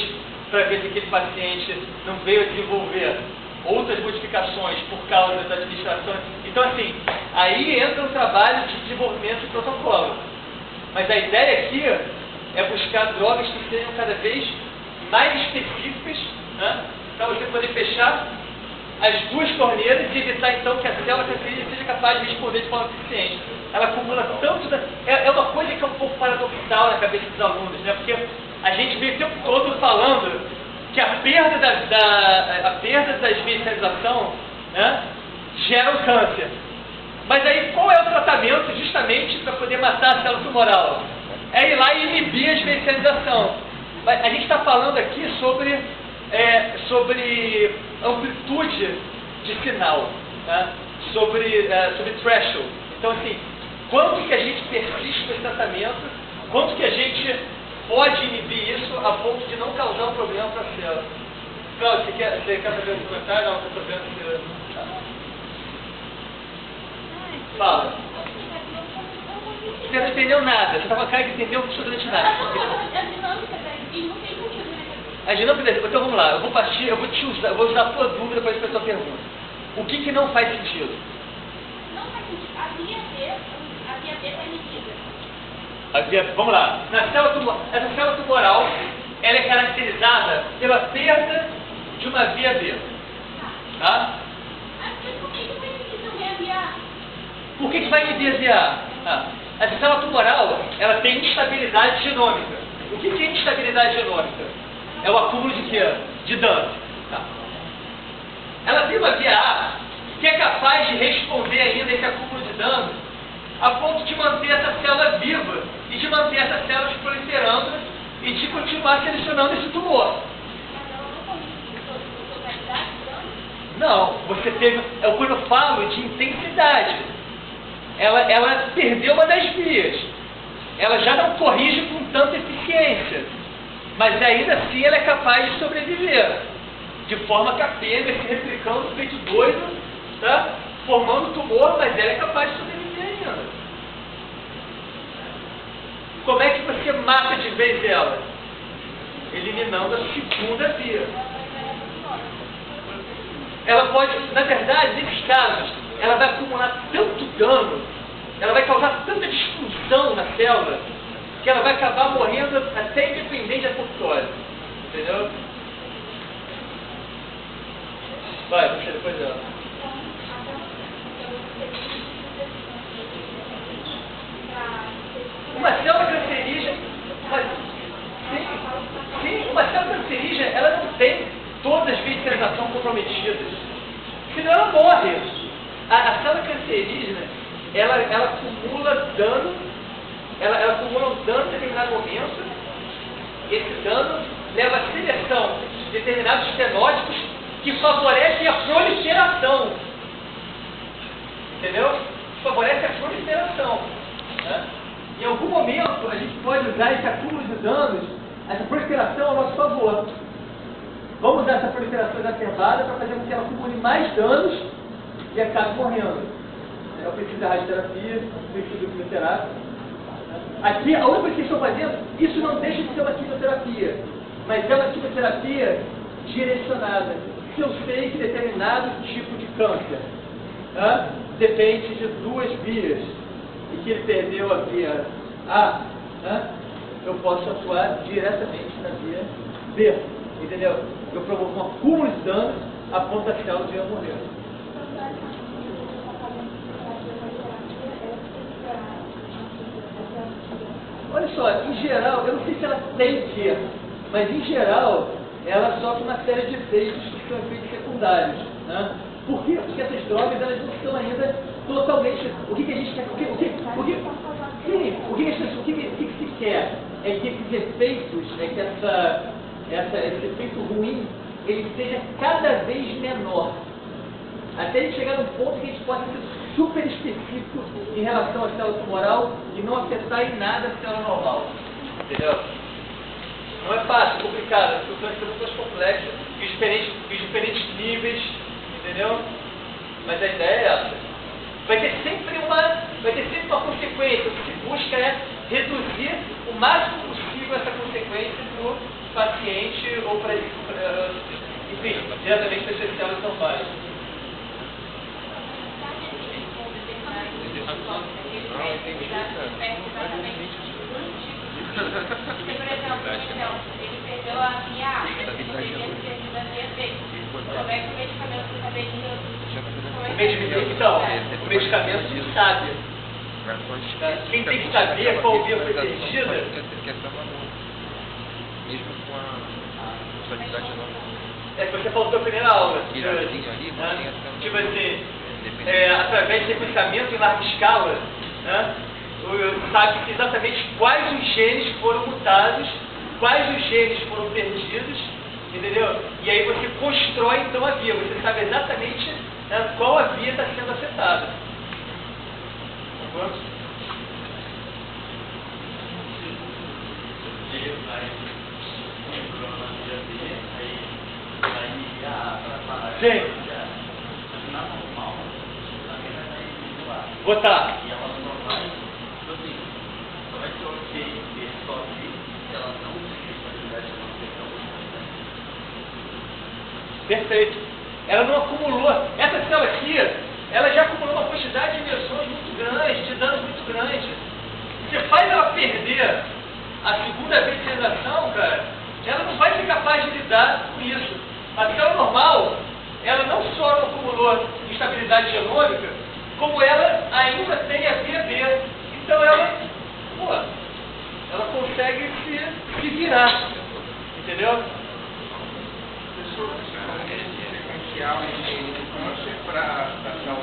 para ver se aquele paciente não veio a desenvolver outras modificações por causa da administração. Então, assim, aí entra o trabalho de desenvolvimento de protocolo. Mas a ideia aqui é buscar drogas que sejam cada vez mais específicas, né, para você poder fechar as duas torneiras e evitar, então, que a célula cancerígena seja capaz de responder de forma eficiente. Ela acumula tanto... É uma coisa que é um pouco paradoxal na cabeça dos alunos, né? Porque a gente vem o tempo todo falando que a perda da especialização, né, gera um câncer. Mas aí, qual é o tratamento justamente para poder matar a célula tumoral? É ir lá e inibir a especialização. A gente está falando aqui sobre amplitude de sinal, né? sobre threshold. Então, assim, quanto que a gente persiste nesse tratamento, quanto que a gente pode inibir isso a ponto de não causar um problema para a célula. Cláudio, você quer fazer um comentário? Não, estou vendo que... Fala. Você não entendeu nada, você estava cara que entendeu absolutamente nada. A dinâmica, então vamos lá, eu vou usar a tua dúvida para responder a tua pergunta. O que não faz sentido? Não faz sentido. A via B está inibida. Vamos lá. Essa célula tumoral, ela é caracterizada pela perda de uma via B. Tá? Por que vai inibir também a via A? Por que vai inibir a via A? Essa célula tumoral, ela tem instabilidade genômica. O que é instabilidade genômica? É o acúmulo de quê? De dano. Tá. Ela tem uma via A que é capaz de responder ainda esse acúmulo de dano a ponto de manter essa célula viva e de manter essas células proliferando e de continuar selecionando esse tumor. Não, você teve... É quando eu falo de intensidade. Ela perdeu uma das vias. Ela já não corrige com tanta eficiência. Mas ainda assim ela é capaz de sobreviver. De forma capenga, se replicando, feito doido, tá? Formando tumor, mas ela é capaz de sobreviver ainda. Como é que você mata de vez ela? Eliminando a segunda via. Ela pode, na verdade, nesses casos, ela vai acumular tanto dano, ela vai causar tanta disfunção na célula, que ela vai acabar morrendo até independente da apoptose. Entendeu? Vai, puxa depois dela. Uma célula cancerígena, sim, uma célula cancerígena, ela não tem todas as vias de sinalização comprometidas. Senão ela morre. A célula cancerígena, ela acumula dano ela acumula um dano em determinado momento, e esse dano leva à seleção de determinados fenótipos que favorecem a proliferação. Entendeu? Favorece a proliferação. Né? Em algum momento, a gente pode usar esse acúmulo de danos, essa proliferação a nosso favor. Vamos usar essa proliferação exacerbada para fazer com que ela acumule mais danos e acabe morrendo. Eu preciso da radioterapia, preciso da quimioterapia. Aqui, a única coisa que estão fazendo, isso não deixa de ser uma quimioterapia, mas é uma quimioterapia direcionada. Se eu sei que determinado tipo de câncer depende de 2 vias, e que ele perdeu a via A, eu posso atuar diretamente na via B, entendeu? Eu promovo um acúmulo de danos a ponto da célula de morrer. Olha só, em geral, eu não sei se ela tem que, mas em geral, ela sofre uma série de efeitos que são efeitos secundários. Né? Por quê? Porque essas drogas elas não estão ainda totalmente. O que a gente quer? O que se quer é que esses efeitos, que esse efeito ruim, ele seja cada vez menor. Até ele chegar num ponto que a gente possa ser super específico em relação à célula tumoral e não afetar em nada a célula normal. Entendeu? Não é fácil, é complicado, as soluções são muito complexas e os diferentes níveis, entendeu? Mas a ideia é essa. Vai ter sempre uma consequência. O que se busca é reduzir o máximo possível essa consequência para o paciente ou para enfim, diretamente para as células normais. Não, entendi isso. Por exemplo, ele perdeu a via A, ele teria perdido a via B. Como é que o medicamento está Então, o medicamento se sabe. Quem tem que saber qual via foi perdida. Mesmo com a quantidade enorme. É que você falou na primeira aula. Tipo assim, através de sequenciamento em larga escala, sabe exatamente quais os genes foram mutados, quais os genes foram perdidos, entendeu? E aí você constrói então a via, você sabe exatamente qual a via está sendo afetada. Sim. Botar. Perfeito. Ela não acumulou. Essa célula aqui, ela já acumulou uma quantidade de inversões muito grande, de danos muito grande. Você faz ela perder a segunda vez de realização, cara, ela não vai ser capaz de lidar com isso. A célula normal, ela não só não acumulou instabilidade genômica, como ela ainda tem a via B. Então ela consegue se virar. Entendeu? Sequencial de câncer para dar um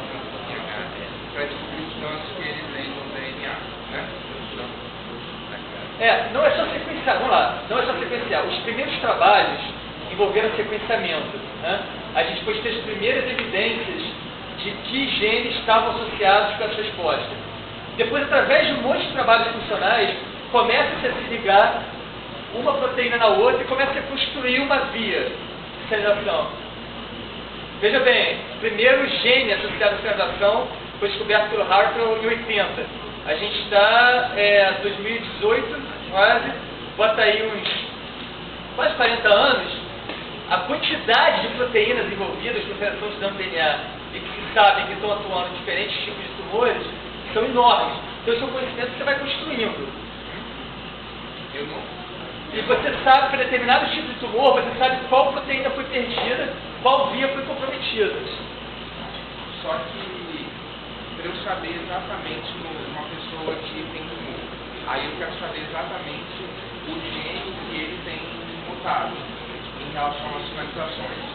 para descobrir os danos que ele tem no DNA, né? Não é só sequenciar, vamos lá, não é só sequenciar. Os primeiros trabalhos envolveram sequenciamento. A gente pôde ter as primeiras evidências de que genes estavam associados com essa resposta. Depois, através de um monte de trabalhos funcionais, começa-se a se ligar uma proteína na outra e começa a construir uma via de sinalização. Veja bem, o primeiro gene associado à sinalização foi descoberto pelo Hartrell em 80. A gente está em 2018, quase, bota aí uns quase 40 anos, a quantidade de proteínas envolvidas na alteração de dano DNA e que se sabem que estão atuando em diferentes tipos de tumores são enormes. Então, esse é um conhecimento que você vai construindo. E você sabe que determinado tipo de tumor, você sabe qual proteína foi perdida, qual via foi comprometida. Só que, para eu saber exatamente uma pessoa que tem tumor, aí eu quero saber exatamente o gene que ele tem mutado em relação às sinalizações.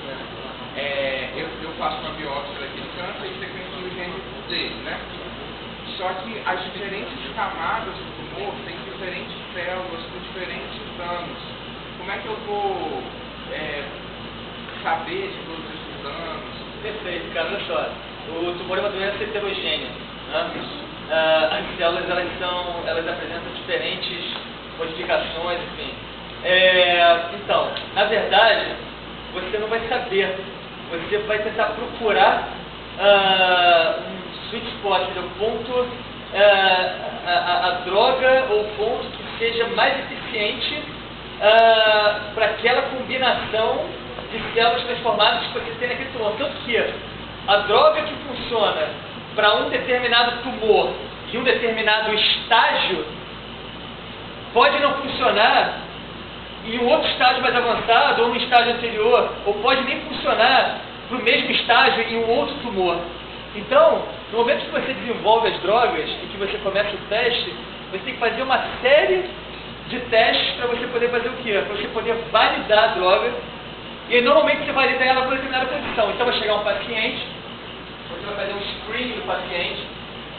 Eu faço uma biópsia daquele câncer e sequencio o gene dele, né? Só que as diferentes camadas do tumor tumor tem diferentes células com diferentes danos. Como é que eu vou saber de todos esses danos? Perfeito, cara, olha só. O tumor é uma doença heterogênea, né? As células, elas apresentam diferentes modificações, enfim. Então, na verdade, você não vai saber. Você vai tentar procurar um sweet spot, o ponto, a droga ou ponto que seja mais eficiente para aquela combinação de células transformadas que você tem naquele tumor. Tanto que a droga que funciona para um determinado tumor e um determinado estágio pode não funcionar em um outro estágio mais avançado ou um estágio anterior, ou pode nem funcionar para o mesmo estágio em um outro tumor. Então, no momento que você desenvolve as drogas e que você começa o teste, você tem que fazer uma série de testes para você poder fazer o quê? Para você poder validar a droga. E aí, normalmente você valida ela por determinada condição. Então vai chegar um paciente, você vai fazer um screening do paciente,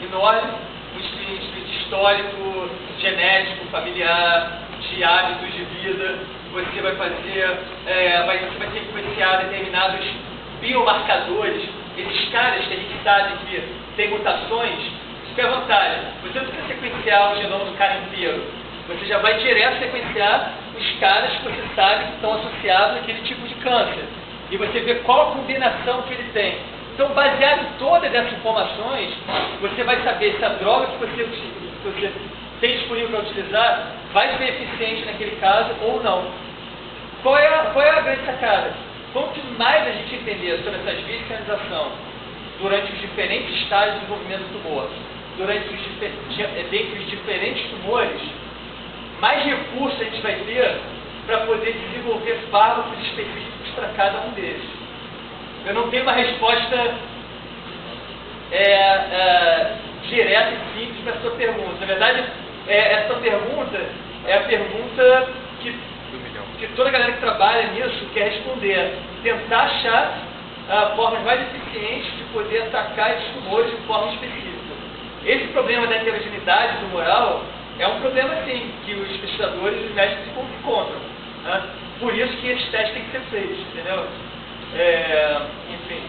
enorme, um screening histórico, genético, familiar, de hábitos de vida. Você vai fazer, você vai sequenciar determinados biomarcadores, esses caras que a gente sabe que tem mutações. Isso que é a vantagem. Você não precisa sequenciar o genoma do cara inteiro. Você já vai direto sequenciar os caras que você sabe que estão associados àquele tipo de câncer. E você vê qual a combinação que ele tem. Então, baseado em todas essas informações, você vai saber se a droga que você tem disponível para utilizar vai ser eficiente naquele caso ou não. Qual é a grande sacada? Quanto mais a gente entender sobre essas vias de sinalização durante os diferentes estágios de desenvolvimento do tumor, dentre os diferentes tumores, mais recursos a gente vai ter para poder desenvolver fármacos específicos para cada um deles. Eu não tenho uma resposta direta e simples para a sua pergunta. Na verdade, essa pergunta é a pergunta que toda a galera que trabalha nisso quer responder. Tentar achar formas mais eficientes de poder atacar esses tumores de forma específica. Esse problema da heterogeneidade tumoral é um problema, sim, que os pesquisadores e os médicos encontram. Né? Por isso que esses testes têm que ser feitos, entendeu? Enfim.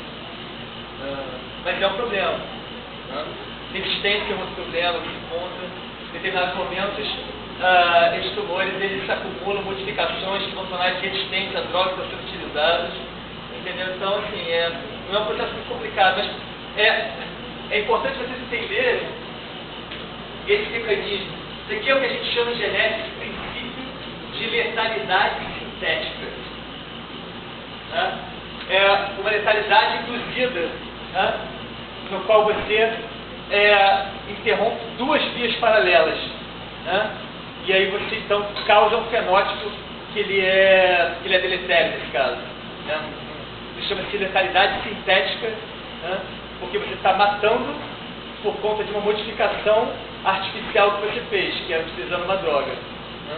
Mas é um problema. Né? Resistência é um outro problema que se encontra. Em determinados momentos, esses tumores eles acumulam modificações que vão tornar resistentes a drogas que estão sendo utilizadas. Entendeu? Então, assim, não é um processo muito complicado, mas é importante vocês entenderem esse mecanismo. Isso aqui é o que a gente chama em genética de princípio de letalidade sintética. Né? É uma letalidade induzida, né? No qual você interrompe duas vias paralelas. Né? E aí você, então, causa um fenótipo que ele é deletério nesse caso. Né? Isso chama-se letalidade sintética, né? Porque você está matando por conta de uma modificação artificial que você fez, que é utilizando uma droga. Né?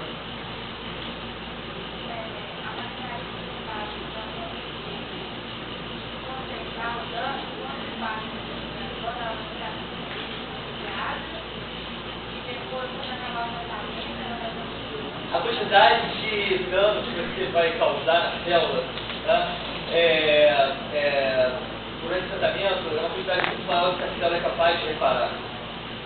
A quantidade de danos que você vai causar na célula, né, durante o tratamento é uma quantidade muito maior do que a célula é capaz de reparar.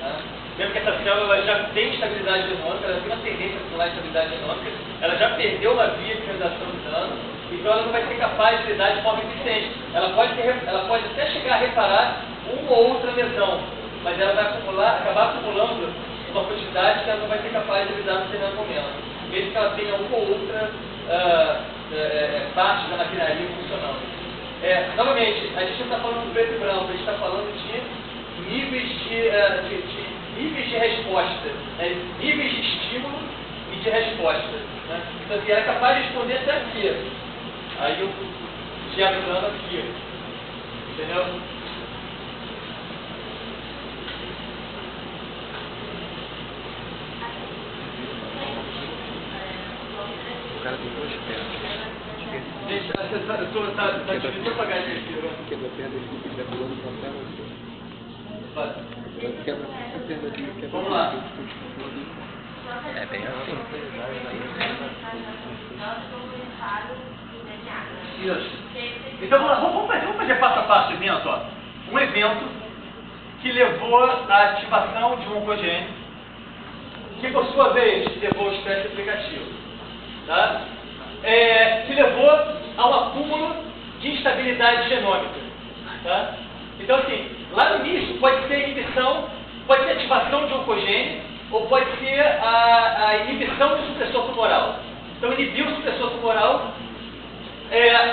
Né? Mesmo que essa célula já tem estabilidade genômica, ela tem uma tendência a acumular estabilidade genômica, ela já perdeu uma via de realização de dano, então ela não vai ser capaz de lidar de forma eficiente. Ela pode até chegar a reparar uma ou outra lesão, mas ela vai acabar acumulando uma quantidade que ela não vai ser capaz de lidar no determinado momento. Mesmo que ela tenha uma ou outra parte da maquinaria funcionando. Novamente, a gente não está falando do preto e branco, a gente está falando de níveis de resposta, né? Níveis de estímulo e de resposta. Né? Então, se ela é capaz de responder até aqui, aí eu gero dano aqui. Entendeu? O cara tem duas pernas. Gente, tá difícil apagar isso aqui, né? Quebra a perna, ele fica pulando pra perna. Vai. Vamos lá. É bem assim. Isso. Então vamos fazer passo a passo o evento. Ó. Um evento que levou à ativação de um oncogênio, que por sua vez levou ao estresse aplicativo. Tá? Que levou ao acúmulo de instabilidade genômica. Tá? Então, assim, lá no início pode ser inibição, pode ser ativação de oncogênio, ou pode ser a inibição do supressor tumoral. Então, inibiu o supressor tumoral,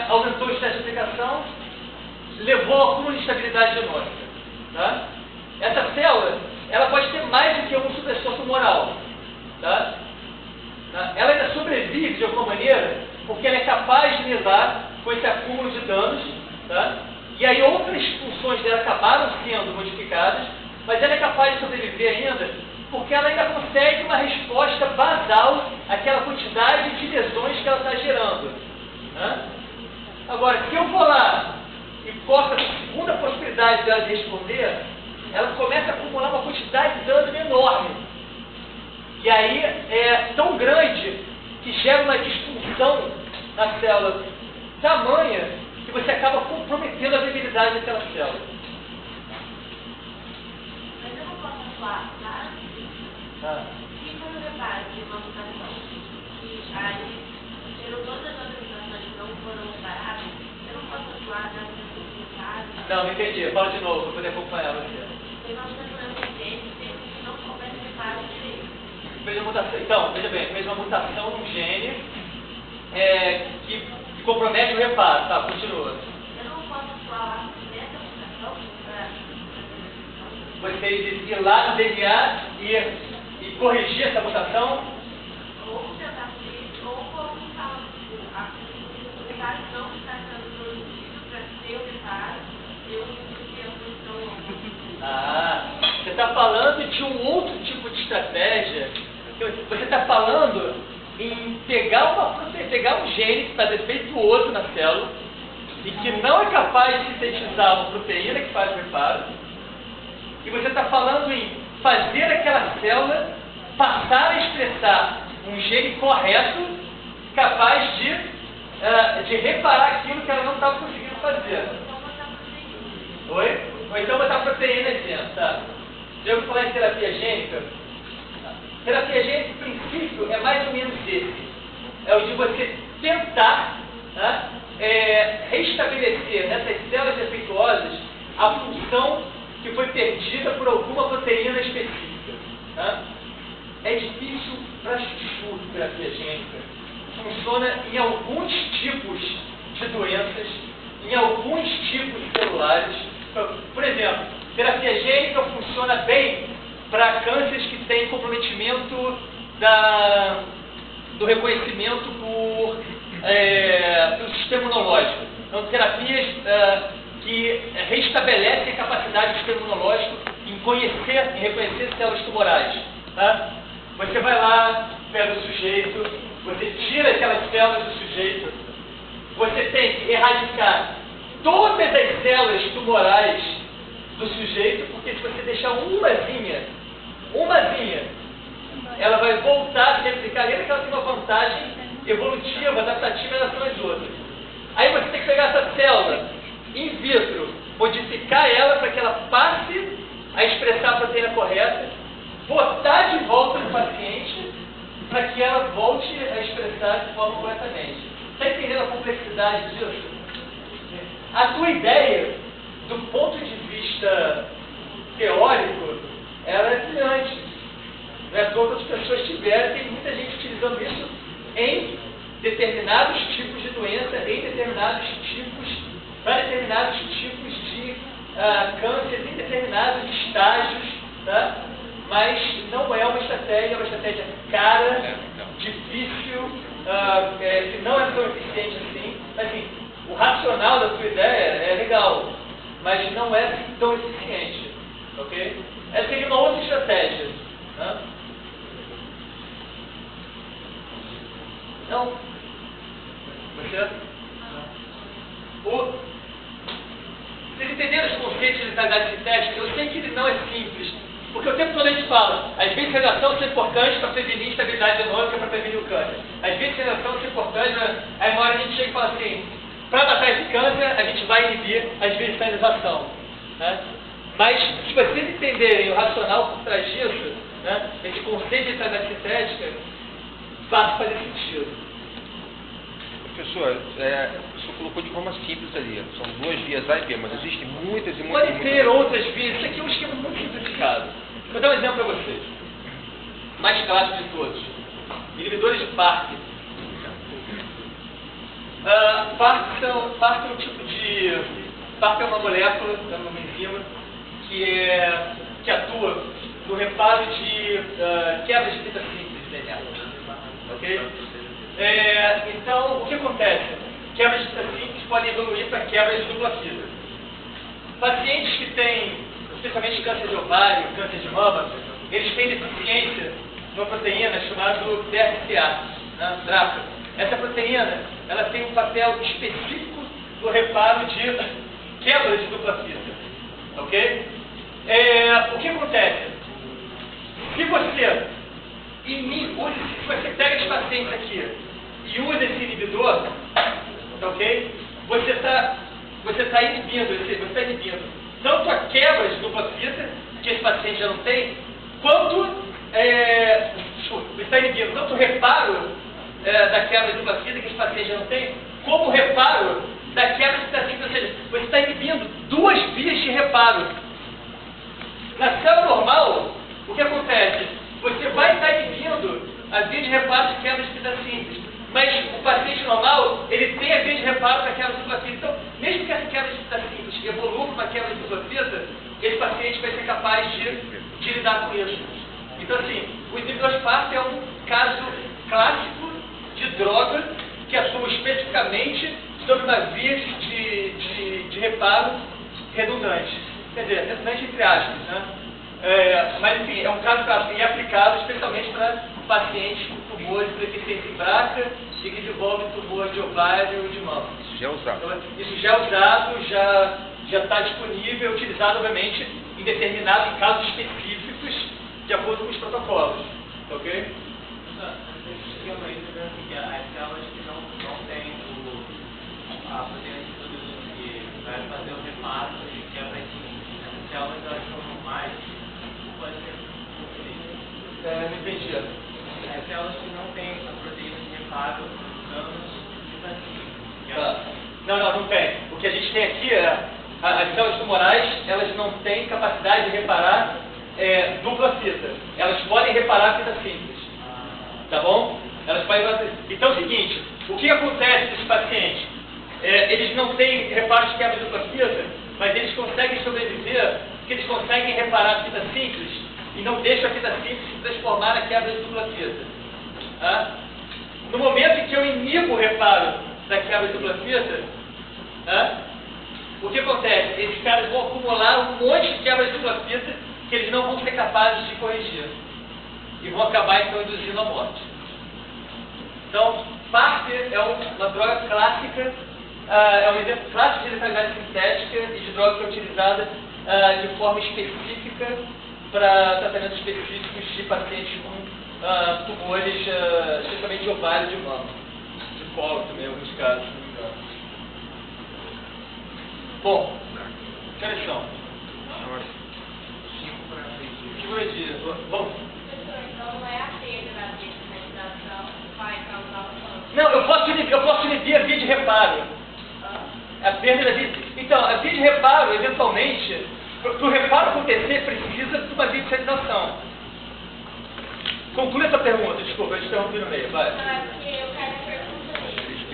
aumentou o estresse de aplicação, levou ao acúmulo de instabilidade genômica. Tá? Essa célula, ela pode ter mais do que um supressor tumoral. Tá? Ela ainda sobrevive de alguma maneira, porque ela é capaz de lidar com esse acúmulo de danos. Tá? E aí outras funções dela acabaram sendo modificadas, mas ela é capaz de sobreviver ainda, porque ela ainda consegue uma resposta basal àquela quantidade de lesões que ela está gerando. Né? Agora, se eu vou lá e corto a segunda possibilidade dela de responder, ela começa a acumular uma quantidade de dano enorme. E aí é tão grande que gera uma disfunção na célula tamanha que você acaba comprometendo a viabilidade daquela célula. Mas eu não posso atuar, tá? E quando eu reparo de uma mutação que aí gerou todas as outras mutações que não foram reparadas, eu não posso atuar na mutação. Não entendi. Fala de novo, para poder acompanhar você. Tem uma mutação emergente que não começa a reparar direito. Fez uma mutação, então, veja bem, fez uma mutação num gene que compromete o reparo. Tá, continua. Eu não posso atuar nessa mutação para... Você ir lá no DNA e corrigir essa mutação? Ou tentar ser, ou colocar o reparo não está sendo produzido para ter o reparo, eu ter a função. Você está falando de um outro tipo de estratégia. Você está falando em pegar um gene que está defeituoso na célula e que não é capaz de sintetizar uma proteína que faz o reparo, e você está falando em fazer aquela célula passar a expressar um gene correto capaz de reparar aquilo que ela não estava conseguindo fazer. Oi? Ou então botar proteína dentro, tá? Já ouviu falar em terapia gênica? Terapia gênica, o princípio, é mais ou menos esse. É o de você tentar restabelecer nessas células defeituosas a função que foi perdida por alguma proteína específica. Tá? É difícil para chuchu terapia gênica. Funciona em alguns tipos de doenças, em alguns tipos celulares. Por exemplo, terapia gênica funciona bem para cânceres que têm comprometimento do reconhecimento do sistema imunológico. Então, terapias que restabelecem a capacidade do sistema imunológico em reconhecer células tumorais. Tá? Você vai lá, pega o sujeito, você tira aquelas células do sujeito, você tem que erradicar todas as células tumorais do sujeito, porque se você deixar umazinha, ela vai voltar a se replicar, ainda que ela tenha uma vantagem evolutiva, adaptativa em relação às outras. Aí você tem que pegar essa célula in vitro, modificar ela para que ela passe a expressar a proteína correta, botar de volta no paciente para que ela volte a expressar de forma corretamente. Está entendendo a complexidade disso? A tua ideia, do ponto de vista teórico, ela é brilhante. Não é à toa que as pessoas tiveram, tem muita gente utilizando isso em determinados tipos de doença, em determinados tipos, para determinados tipos de câncer, em determinados estágios, tá? Mas não é uma estratégia cara, difícil, que não é tão eficiente assim. Assim, o racional da sua ideia é legal, mas não é tão eficiente, ok? Essa seria uma outra estratégia. Né? Então, você... Vocês entenderam os conceitos de letalidade sintética? Eu sei que ele não é simples, porque o tempo todo a gente fala, as vias de redação são importantes para prevenir instabilidade genômica, para prevenir o câncer. As vias de redação são importantes, aí uma hora a gente chega e fala assim, para tratar esse câncer, a gente vai inibir as vias de sinalização. Né? Mas, se vocês entenderem o racional por trás disso, né, esse conceito de letalidade sintética, faz fazer sentido. Professor, o senhor colocou de forma simples ali, são duas vias A e B, mas existem muitas e muitas... Podem ter outras vias, isso aqui é um esquema muito simplificado. Vou dar um exemplo para vocês. Mais clássico de todos. Inibidores de PARP. PARP é um tipo de... PARP é uma molécula, é uma enzima, que atua no reparo de quebras de fita simples de DNA. Ok? Então, o que acontece? Quebras de fita simples podem evoluir para quebras de dupla fita. Pacientes que têm, especialmente câncer de ovário, câncer de mama, eles têm deficiência numa proteína chamada BRCA, né, DRAPA. Essa proteína, ela tem um papel específico no reparo de quebras de dupla fita. Ok? O que acontece? Se você pega esse paciente aqui e usa esse inibidor, ok? Você está inibindo tanto a quebra de dupla fita, que esse paciente já não tem, quanto você está inibindo tanto o reparo da quebra de dupla fita, que esse paciente já não tem, como o reparo da quebra de fita simples, ou seja, você está inibindo duas vias de reparo. Na célula normal, o que acontece? Você vai estar inibindo a via de reparo de quebra de fita simples, mas o paciente normal, ele tem a via de reparo da quebra de dupla fita. Então, mesmo que essa quebra de fita simples evolua para uma quebra de dupla fita, esse paciente vai ser capaz de lidar com isso. Então, assim, o inibidor de PARP é um caso clássico de droga que atua especificamente sobre uma via de reparo redundante. Quer dizer, redundante entre aspas, né? Mas, enfim, é um caso clássico e é aplicado especialmente para pacientes com tumores de deficiência em BRCA e que desenvolvem tumor de ovário ou de mama. Isso já é usado. Então, isso já é usado, já está disponível, utilizado, obviamente, em casos específicos, de acordo com os protocolos. Ok? Esse esquema aí, que as células que não têm a proteína de produto que vai fazer o reparo de quebra de essas células, elas são normais, pode ser Não entendi. as células que não têm a proteína de reparo dos danos de vacina. Tá. Não tem. O que a gente tem aqui é as células tumorais, elas não têm capacidade de reparar dupla fita. Elas podem reparar fita simples. Tá bom? Elas podem... Então é o seguinte, o que acontece nesse paciente? Eles não têm reparo de quebra de dupla fita, mas eles conseguem sobreviver porque eles conseguem reparar a fita simples e não deixam a fita simples se transformar na quebra de dupla fita. Tá? No momento em que eu inibo o reparo da quebra de dupla fita, o que acontece? Esses caras vão acumular um monte de quebra de dupla fita que eles não vão ser capazes de corrigir e vão acabar então induzindo a morte. Então, PARP é uma droga clássica, é um exemplo clássico de letalidade sintética e de droga que é utilizada de forma específica para tratamentos específicos de pacientes com tumores, especialmente de ovário e de mama, de colo também, em alguns casos, se não me engano. Bom, que horas são? 5 dias. Bom. Então não é a perda da descentralização que vai causar o câncer. Não, eu posso inibir a via de reparo. A perda da via. Então, a via de reparo, eventualmente, para o reparo acontecer, precisa de uma via de sinalização. Conclui essa pergunta, desculpa, eu te interrompi no meio, vai. Não, é porque eu quero a pergunta dele.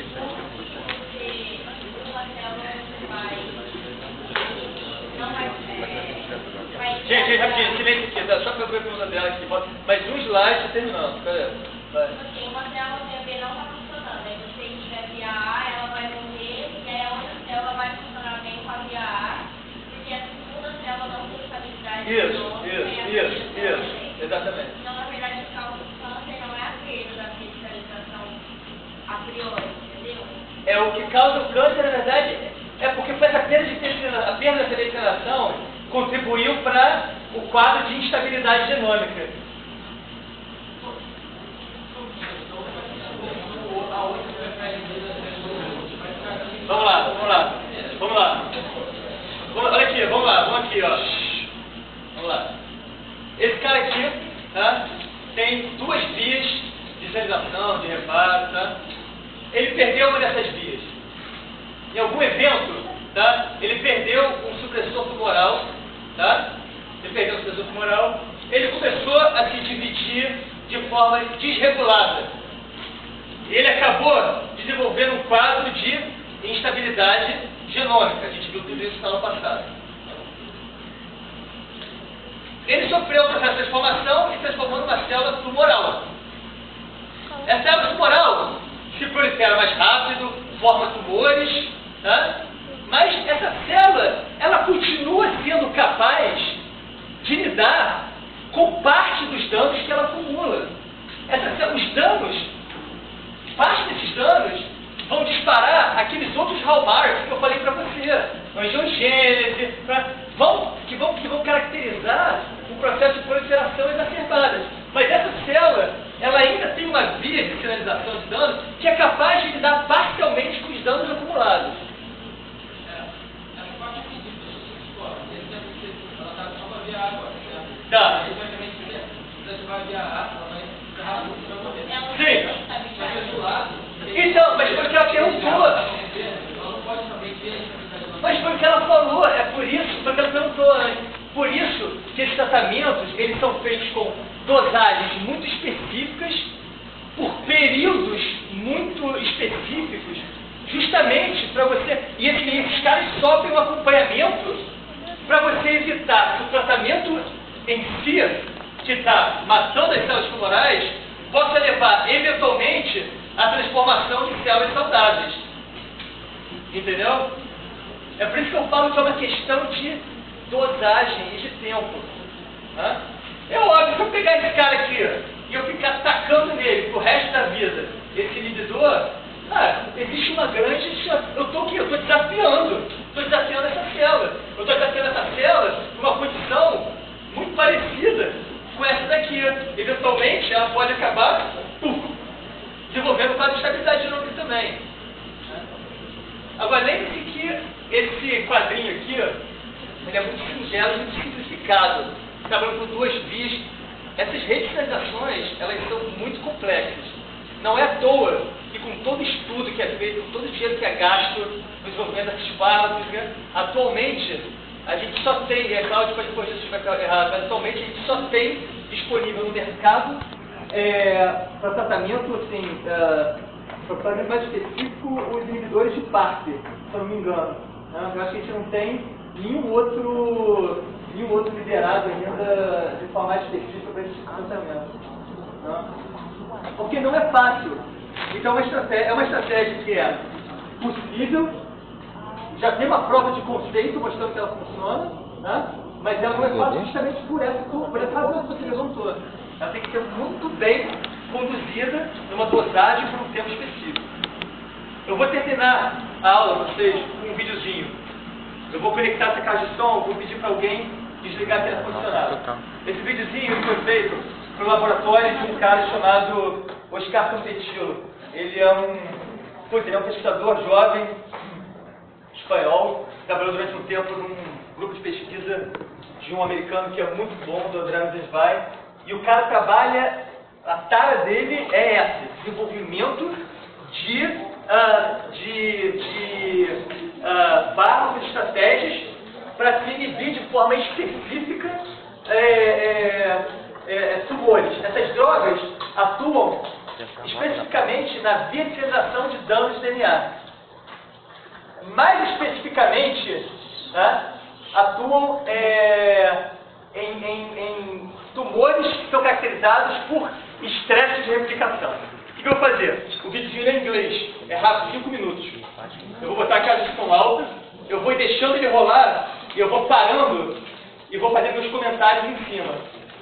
Porque uma célula não vai Gente, rapidinho, silêncio aqui, tá? Só para eu ver a pergunta dela aqui. Mais um slide e terminando. Cadê? Vai. Porque uma célula VB não está funcionando. Aí você tiver via A, ela vai morrer, e aí a outra célula vai funcionar bem com a via A, porque a segunda célula não tem estabilidade. Isso, exatamente. Então, na verdade, o causa do câncer não é a perda da digitalização a priori, entendeu? O que causa o câncer, na verdade, É porque foi essa a perda dessa determinação contribuiu para o quadro de instabilidade genômica. Vamos lá. Olha aqui, vamos aqui, ó. Vamos lá. Esse cara aqui, tá? Tem duas vias de sinalização, de reparo, tá? Ele perdeu uma dessas vias. Em algum evento, tá? Ele perdeu um supressor tumoral, tá? Ele começou a se dividir de forma desregulada. Ele acabou desenvolvendo um quadro de instabilidade genômica. A gente viu tudo isso no ano passado. Ele sofreu o processo de transformação e se transformou numa célula tumoral. Essa célula tumoral se prolifera mais rápido, forma tumores, tá? Mas essa célula, ela continua sendo capaz de lidar com parte dos danos que ela acumula. Parte desses danos vão disparar aqueles outros hallmarks que eu falei para você, angiogênese, que vão caracterizar o processo de proliferação exacerbada. Mas essa célula, ela ainda tem uma via de sinalização de dano que é capaz de lidar parcialmente com os danos acumulados. Tá. Sim. Então, mas foi o que ela perguntou. Mas foi o que ela falou, é por isso, foi o que ela perguntou antes. Por isso que esses tratamentos, eles são feitos com dosagens muito específicas, por períodos muito específicos, justamente para você... E esses caras sofrem um acompanhamento para você evitar que o tratamento em si, que está matando as células tumorais, possa levar, eventualmente, à transformação de células saudáveis. Entendeu? É por isso que eu falo que é uma questão de dosagem e de tempo. É óbvio, se eu pegar esse cara aqui e eu ficar tacando nele pro resto da vida, esse inibidor, existe uma grande chance. Eu estou desafiando. Estou desafiando essa célula. Eu estou desafiando essa célula numa condição muito parecida com essa daqui. Eventualmente, ela pode acabar desenvolvendo quase estabilidade genômica também. Agora, lembre-se que esse quadrinho aqui, ele é muito singelo, muito simplificado. Trabalhando por duas vias. Essas redes-sinalizações, elas são muito complexas. Não é à toa que com todo estudo que é feito, com todo o dinheiro que é gasto no desenvolvimento desses fármacos, atualmente, a gente só tem, é claro, depois disso a gente vai ficar errado, mas atualmente a gente só tem disponível no mercado para tratamento, assim, para tratamento mais específico, os inibidores de PARP, se eu não me engano. Eu acho que a gente não tem nenhum outro liberado ainda de forma mais específica para esse tipo de tratamento. Porque não é fácil. Então é uma estratégia que é possível, já tem uma prova de conceito mostrando que ela funciona, mas ela não é fácil justamente por essa razão que você levantou. Ela tem que ser muito bem conduzida numa dosagem por um tempo específico. Eu vou terminar a aula com vocês com um videozinho. Eu vou conectar essa caixa de som, vou pedir para alguém desligar a tela funcionar. Esse videozinho foi feito no laboratório de um cara chamado Oscar Campetilo. Ele é um pesquisador jovem, espanhol, trabalhou durante um tempo num grupo de pesquisa de um americano que é muito bom, do André Desvai, e o cara trabalha, a tara dele é essa, desenvolvimento de fármacos, estratégias para se inibir de forma específica tumores. Essas drogas atuam especificamente na via de sinalização de danos de DNA. Mais especificamente, atuam em tumores que são caracterizados por estresse de replicação. O que eu vou fazer? O videozinho é em inglês, é rápido, 5 minutos. Eu vou botar a caixa de som alta, eu vou deixando ele rolar, e eu vou parando, e vou fazer meus comentários em cima.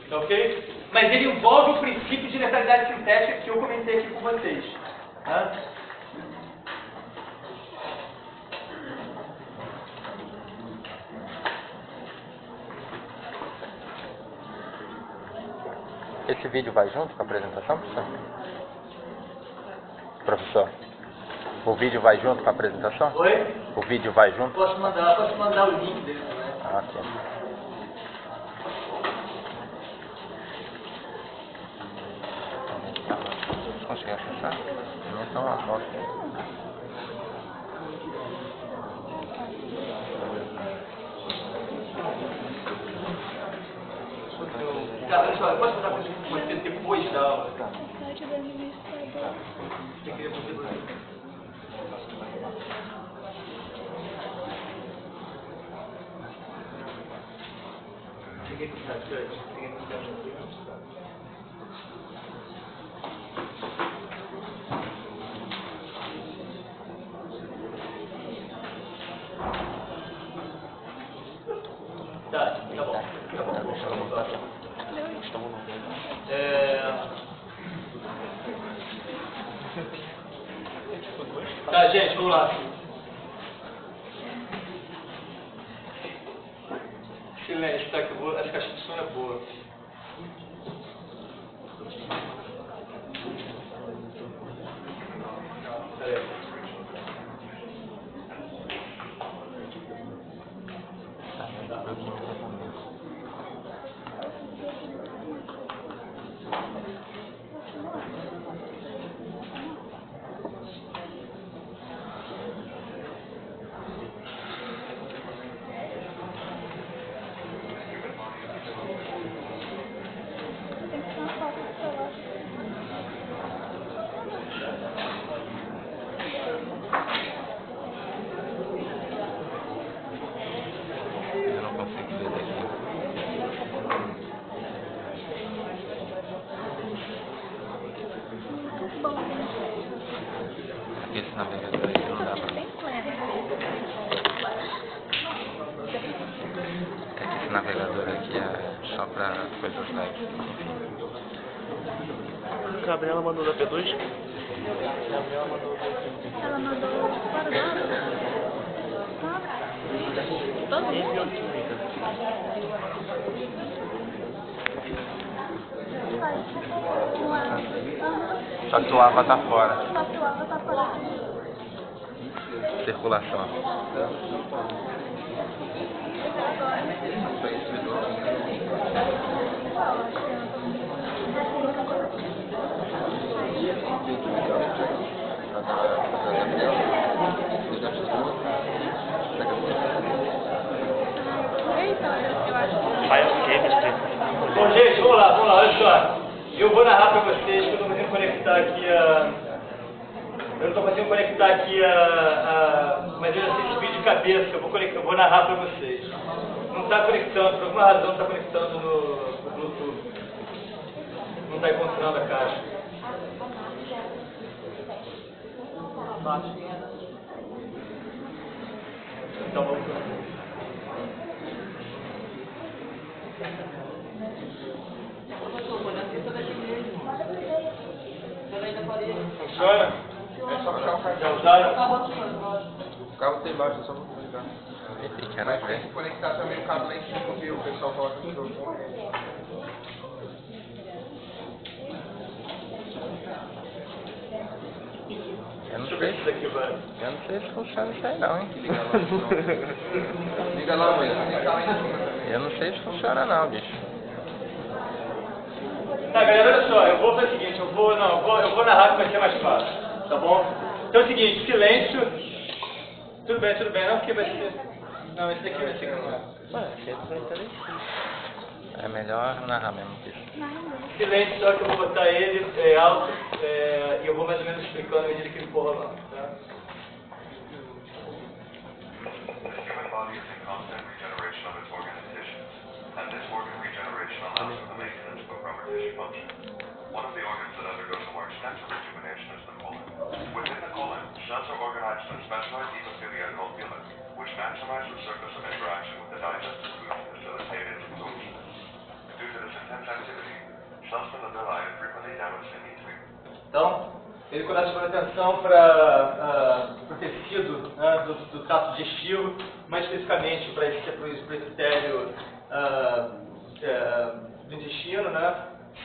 Tá ok? Mas ele envolve o princípio de letalidade sintética que eu comentei aqui com vocês. Esse vídeo vai junto com a apresentação, professor? Professor, o vídeo vai junto com a apresentação? Oi? O vídeo vai junto? Posso mandar o link dele também. Ah, ok. Consegue acessar? Minha só uma foto. Cara, olha só, eu posso mandar com você depois da aula? Você queria fazer você? Cheguei com o chat, cheguei com o chat. Tá bom. Tá, gente, vamos lá. Silêncio, tá? Que eu vou, acho que a instituição é boa. Peraí. Eu não consigo ver daqui. Esse navegador aqui não dá pra... Esse navegador aqui é só pra coisas leves. Gabriela mandou da P2? Ela mandou para todo mundo. Só que o AVA tá fora. Só que o AVA tá fora. Circulação. Bom, gente, vamos lá, olha só. Eu vou narrar para vocês que eu estou conseguindo conectar aqui a... Eu não estou conseguindo conectar aqui mas eu já sei esse vídeo de cabeça, eu vou narrar para vocês. Não está conectando, por alguma razão não está conectando no Bluetooth. Não está encontrando a caixa. Então vamos lá. Funciona? É só puxar o cabo. Já usaram? O cabo tem embaixo, é só você ligar. Mas tem que conectar também o cabo lá em cima, viu? O pessoal coloca no microfone. Eu não sei se funciona isso aí não, hein? Liga lá, mãe. Liga lá em cima. Eu não sei se funciona não, bicho. Tá, galera, olha só, eu vou fazer o seguinte, eu vou narrar que vai ser mais fácil, tá bom? Então é o seguinte, silêncio. Tudo bem, não, porque vai ser... Não, esse daqui vai ser como é melhor narrar mesmo que isso. silêncio, só que eu vou botar ele alto e eu vou mais ou menos explicando à medida que ele for rolando, tá? Human body is in constant regeneration of its organ and tissues, and this organ regeneration allows for the maintenance of proper tissue function. One of the organs that undergoes a more extensive rejuvenation is the colon. Within the colon, cells are organized in specialized epithelia called villi, which maximize the surface of interaction with the digestive food to facilitate its absorption. Due to this intense activity, cells from the villi are frequently damaged and need to be. Então, ele começa a chamar atenção para o tecido, né, do trato digestivo, mais especificamente para esse epitélio do intestino, né?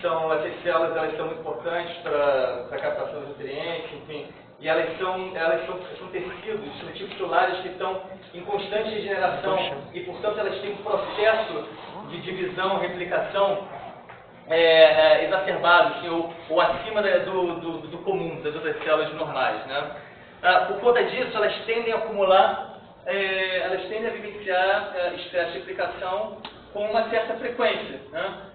essas células elas são muito importantes para a captação dos nutrientes, enfim, e elas são tecidos, são tipos celulares que estão em constante regeneração e, portanto, elas têm um processo de divisão, replicação exacerbado, assim, ou acima do comum, das outras células normais, né? Por conta disso, elas tendem a acumular, elas tendem a vivenciar estresse de replicação com uma certa frequência, né?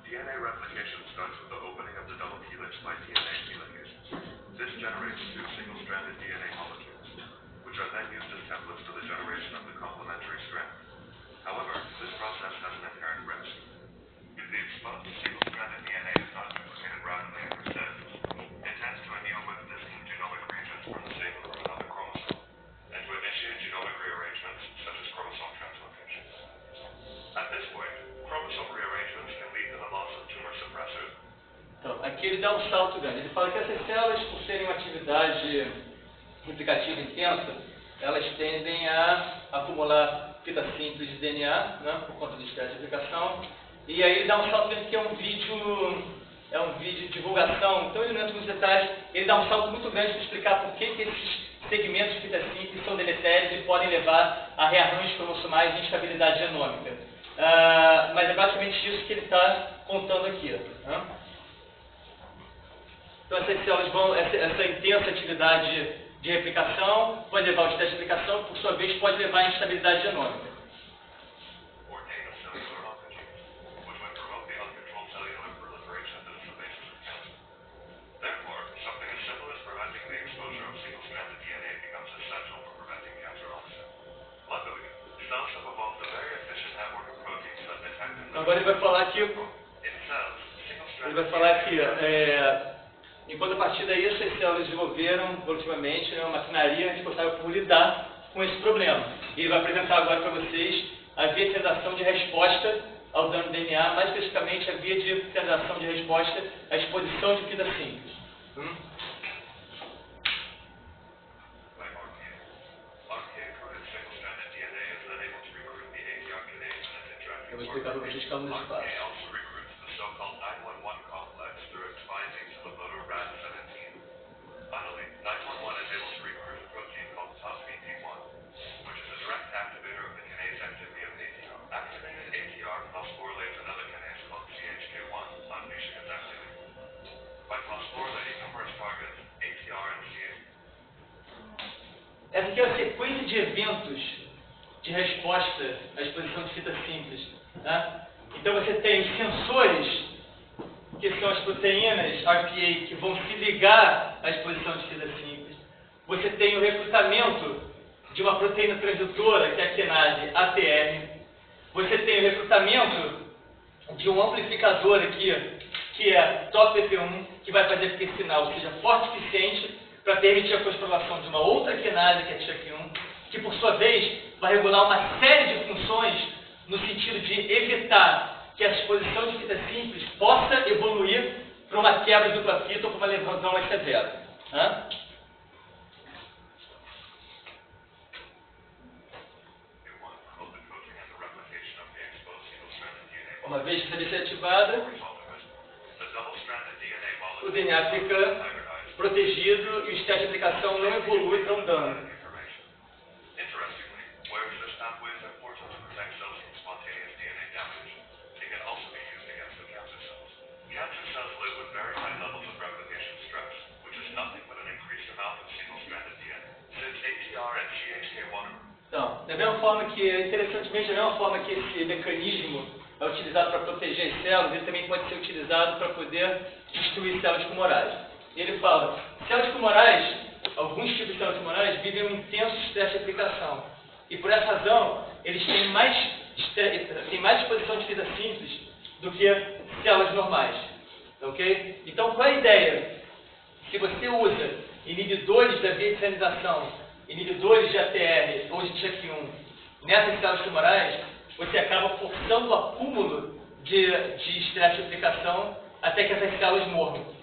DNA replication starts with the opening of the double helix by DNA helicases. This generates two single-stranded DNA molecules, which are then used as templates for the generation of the complementary strand. However, this process has an inherent risk. If the exposed single-stranded DNA is not duplicated rapidly and persists, it tends to anneal with distant genomic regions from the same or another chromosome, and to initiate genomic rearrangements such as chromosome translocation. At this point, chromosome rearrangements can lead to the loss of tumor suppressors. Então, aqui ele dá um salto grande. Ele fala que essas células, por terem uma atividade replicativa intensa, elas tendem a acumular fita simples de DNA, né, por conta do estresse de replicação. E aí ele dá um salto grande que é um vídeo de divulgação. Então ele não entra nos detalhes. Ele dá um salto muito grande para explicar por que esses segmentos de fita simples são deletérios e podem levar a rearranjos cromossomais e instabilidade genômica. Mas é basicamente isso que ele está contando aqui. Né? Então essas células essa intensa atividade de replicação pode levar ao estresse de replicação, por sua vez pode levar à instabilidade genômica. Então agora ele vai falar que em contrapartida a isso, as células desenvolveram evolutivamente uma maquinaria responsável por lidar com esse problema. E ele vai apresentar agora para vocês a via de sinalização de resposta ao dano do DNA, mais especificamente a via de sinalização de resposta à exposição de fita simples. Eu vou explicar para vocês como isso faz. Essa aqui é a sequência de eventos de resposta à exposição de fita simples. Tá? Então você tem os sensores, que são as proteínas RPA, que vão se ligar à exposição de fita simples. Você tem o recrutamento de uma proteína transdutora, que é a quinase ATR. Você tem o recrutamento de um amplificador aqui, que é TOP-F1, que vai fazer com que esse sinal seja forte o suficiente para permitir a fosforilação de uma outra quinase, que é a TCHQ1, que por sua vez vai regular uma série de funções no sentido de evitar que a exposição de fita simples possa evoluir para uma quebra de dupla fita ou para uma lesão mais severa. Uma vez que essa via é ativada, o DNA fica protegido e o estresse de replicação não evolui para um dano. Então, da mesma forma que, interessantemente, da mesma forma que esse mecanismo é utilizado para proteger as células, ele também pode ser utilizado para poder destruir células tumorais. E ele fala, células tumorais, alguns tipos de células tumorais vivem um intenso estresse de replicação. E por essa razão, eles têm mais exposição de fita simples do que células normais. Ok? Então, qual é a ideia? Se você usa inibidores da via de sinalização, inibidores de ATR ou de TCHQ1 nessas células tumorais, você acaba forçando o acúmulo de estresse de replicação até que essas células morram.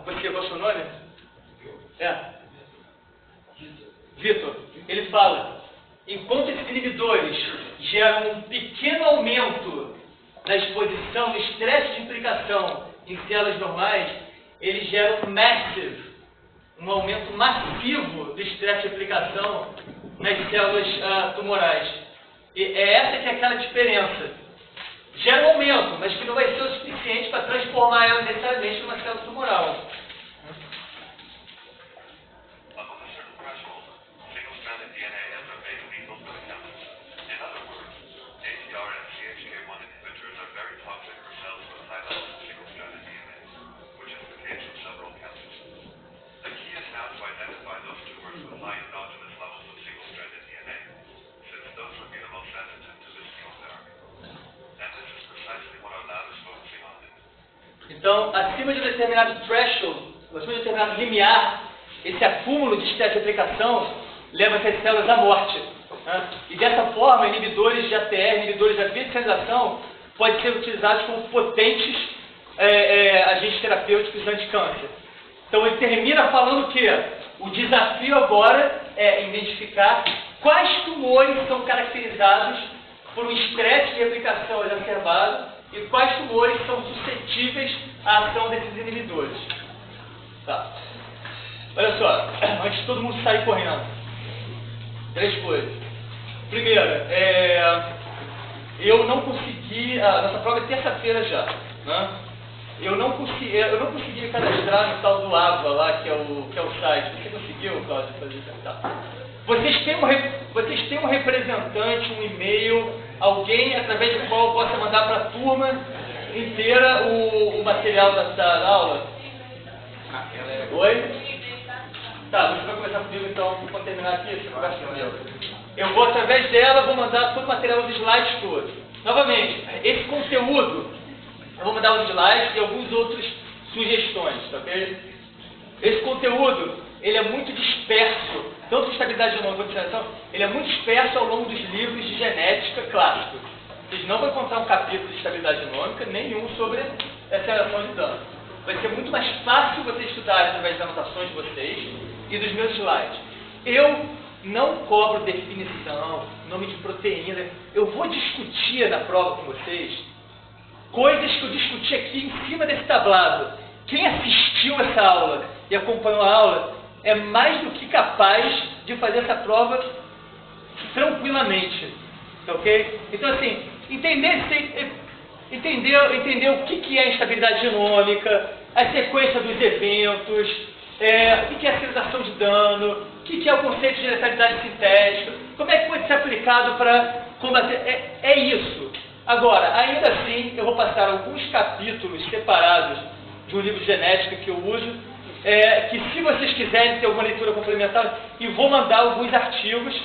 Você é seu nome? Vitor, ele fala, enquanto esses inibidores geram um pequeno aumento na exposição, no estresse de implicação em células normais, eles geram um aumento massivo do estresse de implicação nas células tumorais. E é essa que é aquela diferença. Gera um aumento, mas que não vai ser o suficiente para transformar ela necessariamente numa célula tumoral. Above a certain threshold, single-stranded DNA ends up being lethal for the cancer. In other words, ATR and CHK1 inhibitors are very toxic for cells with high levels of single-stranded DNA, which is the case of several cancers. The key is now to identify those tumors with high endogenous levels of single-stranded DNA, since those would be the most sensitive to this chemotherapy. And this is precisely what our lab is focusing on. Então, acima de um determinado threshold, acima de um determinado limiar, esse acúmulo de estresse de aplicação leva essas células à morte. E dessa forma, inibidores de ATR, inibidores da via de sinalização, podem ser utilizados como potentes agentes terapêuticos anti-câncer. Então ele termina falando que o desafio agora é identificar quais tumores são caracterizados por um estresse de aplicação exacerbado e quais tumores são suscetíveis à ação desses inibidores. Tá. Olha só, antes de todo mundo sair correndo, 3 coisas. Primeira, eu não consegui, a nossa prova é terça-feira já, né? Eu não consegui cadastrar no tal do AVA lá, que é o site. Você conseguiu, Cláudio, fazer isso? Tá. Vocês têm um representante, um e-mail, alguém através do qual eu possa mandar para a turma inteira o material da aula? Oi? Tá, você vai conversar comigo então, quando terminar aqui, você conversa comigo. Eu vou, através dela, vou mandar todo o material dos slides todos. Novamente, esse conteúdo, eu vou mandar os slides e algumas outras sugestões, tá ok? Esse conteúdo, ele é muito disperso, tanto de estabilidade genômica quanto de seleção, ele é muito disperso ao longo dos livros de genética clássicos. Vocês não vão encontrar um capítulo de estabilidade genômica, nenhum sobre aceleração de dano. Vai ser muito mais fácil vocês estudarem através das anotações de vocês e dos meus slides. Eu não cobro definição, nome de proteína. Eu vou discutir na prova com vocês coisas que eu discuti aqui em cima desse tablado. Quem assistiu essa aula e acompanhou a aula é mais do que capaz de fazer essa prova tranquilamente. Tá ok? Então, assim, entender o que é instabilidade genômica, a sequência dos eventos, o que é a aceleração de dano, o que é o conceito de letalidade sintética, como é que pode ser aplicado para combater. É isso. Agora, ainda assim, eu vou passar alguns capítulos separados de um livro de genética que eu uso, que se vocês quiserem ter alguma leitura complementar, e vou mandar alguns artigos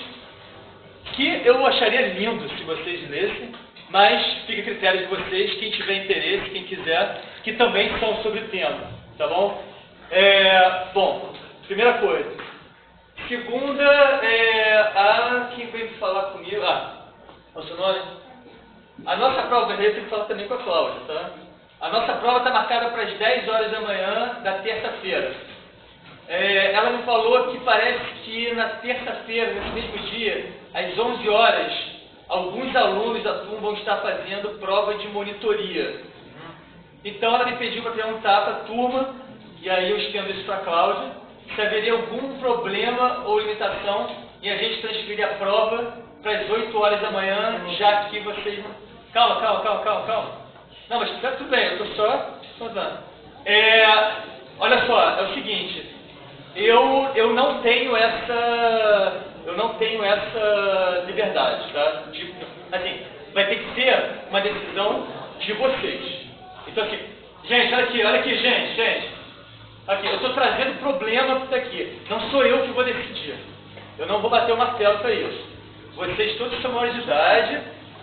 que eu acharia lindo se vocês lessem, mas fica a critério de vocês, quem tiver interesse, quem quiser, que também são sobre o tema, tá bom? Bom, primeira coisa. Segunda, quem veio falar comigo? O seu nome? A nossa prova, eu tenho que falar também com a Cláudia, tá? A nossa prova está marcada para as 10 horas da manhã da terça-feira. Ela me falou que parece que na terça-feira, nesse mesmo dia, às 11 horas, alguns alunos da turma vão estar fazendo prova de monitoria. Então ela me pediu para perguntar para a turma, e aí eu estendo isso para a Cláudia, se haveria algum problema ou limitação em a gente transferir a prova para as 8 horas da manhã, já que vocês... Calma. Não, mas tá tudo bem, eu estou só contando. Olha só, é o seguinte, eu não tenho essa liberdade, tá? Assim, vai ter que ser uma decisão de vocês. Então assim, gente, olha aqui, gente. Aqui, eu estou trazendo problema para aqui. Não sou eu que vou decidir. Eu não vou bater o martelo para isso. Vocês todos são maiores de idade,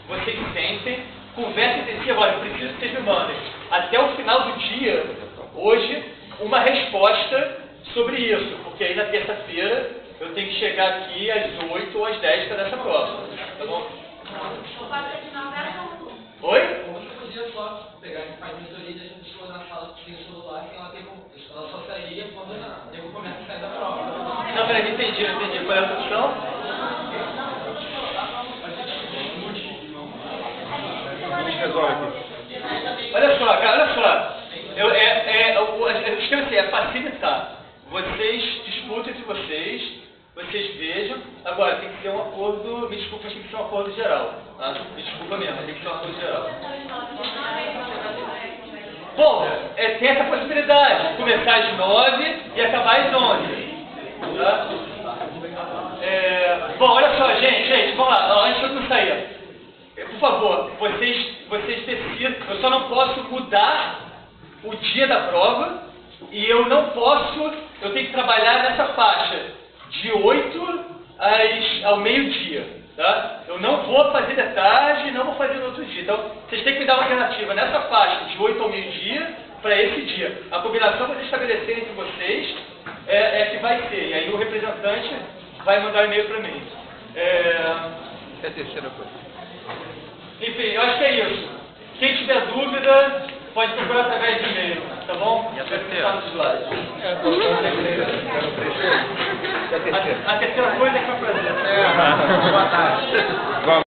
vocês sentem, conversem entre si. Agora, eu preciso que vocês me mandem, até o final do dia, hoje, uma resposta sobre isso. Porque aí na terça-feira eu tenho que chegar aqui às 8 ou às 10 para dar essa prova. Tá bom? Oi? Podia só pegar e faz monitoria e a gente chegou na sala que tem o celular, que ela tem como. Não, peraí, entendi. Qual é a opção? A gente resolve aqui. Olha só, cara, olha só. O esquema assim, é facilitar. Vocês disputem entre vocês vejam. Agora, tem que ser um acordo, me desculpa, mas tem que ser um acordo geral. Tá? Me desculpa mesmo, tem que ser um acordo geral. Bom, tem essa possibilidade de começar às 9 e acabar às 11. Tá? Bom, olha só, gente, vamos lá, antes de eu sair. Por favor, vocês decidam, eu só não posso mudar o dia da prova e eu tenho que trabalhar nessa faixa de 8 ao meio-dia, tá? Eu não vou fazer de tarde e não vou fazer no outro dia. Então, vocês têm que me dar uma alternativa nessa faixa de 8 ao meio-dia para esse dia. A combinação que vocês estabelecerem entre vocês é que vai ser. E aí o representante vai mandar um e-mail para mim. É a terceira coisa. Enfim, eu acho que é isso. Quem tiver dúvida, pode procurar através de e-mail, tá bom? E a terceira? Tá nos slides. É a terceira. A terceira coisa é que eu fazer. Vamos.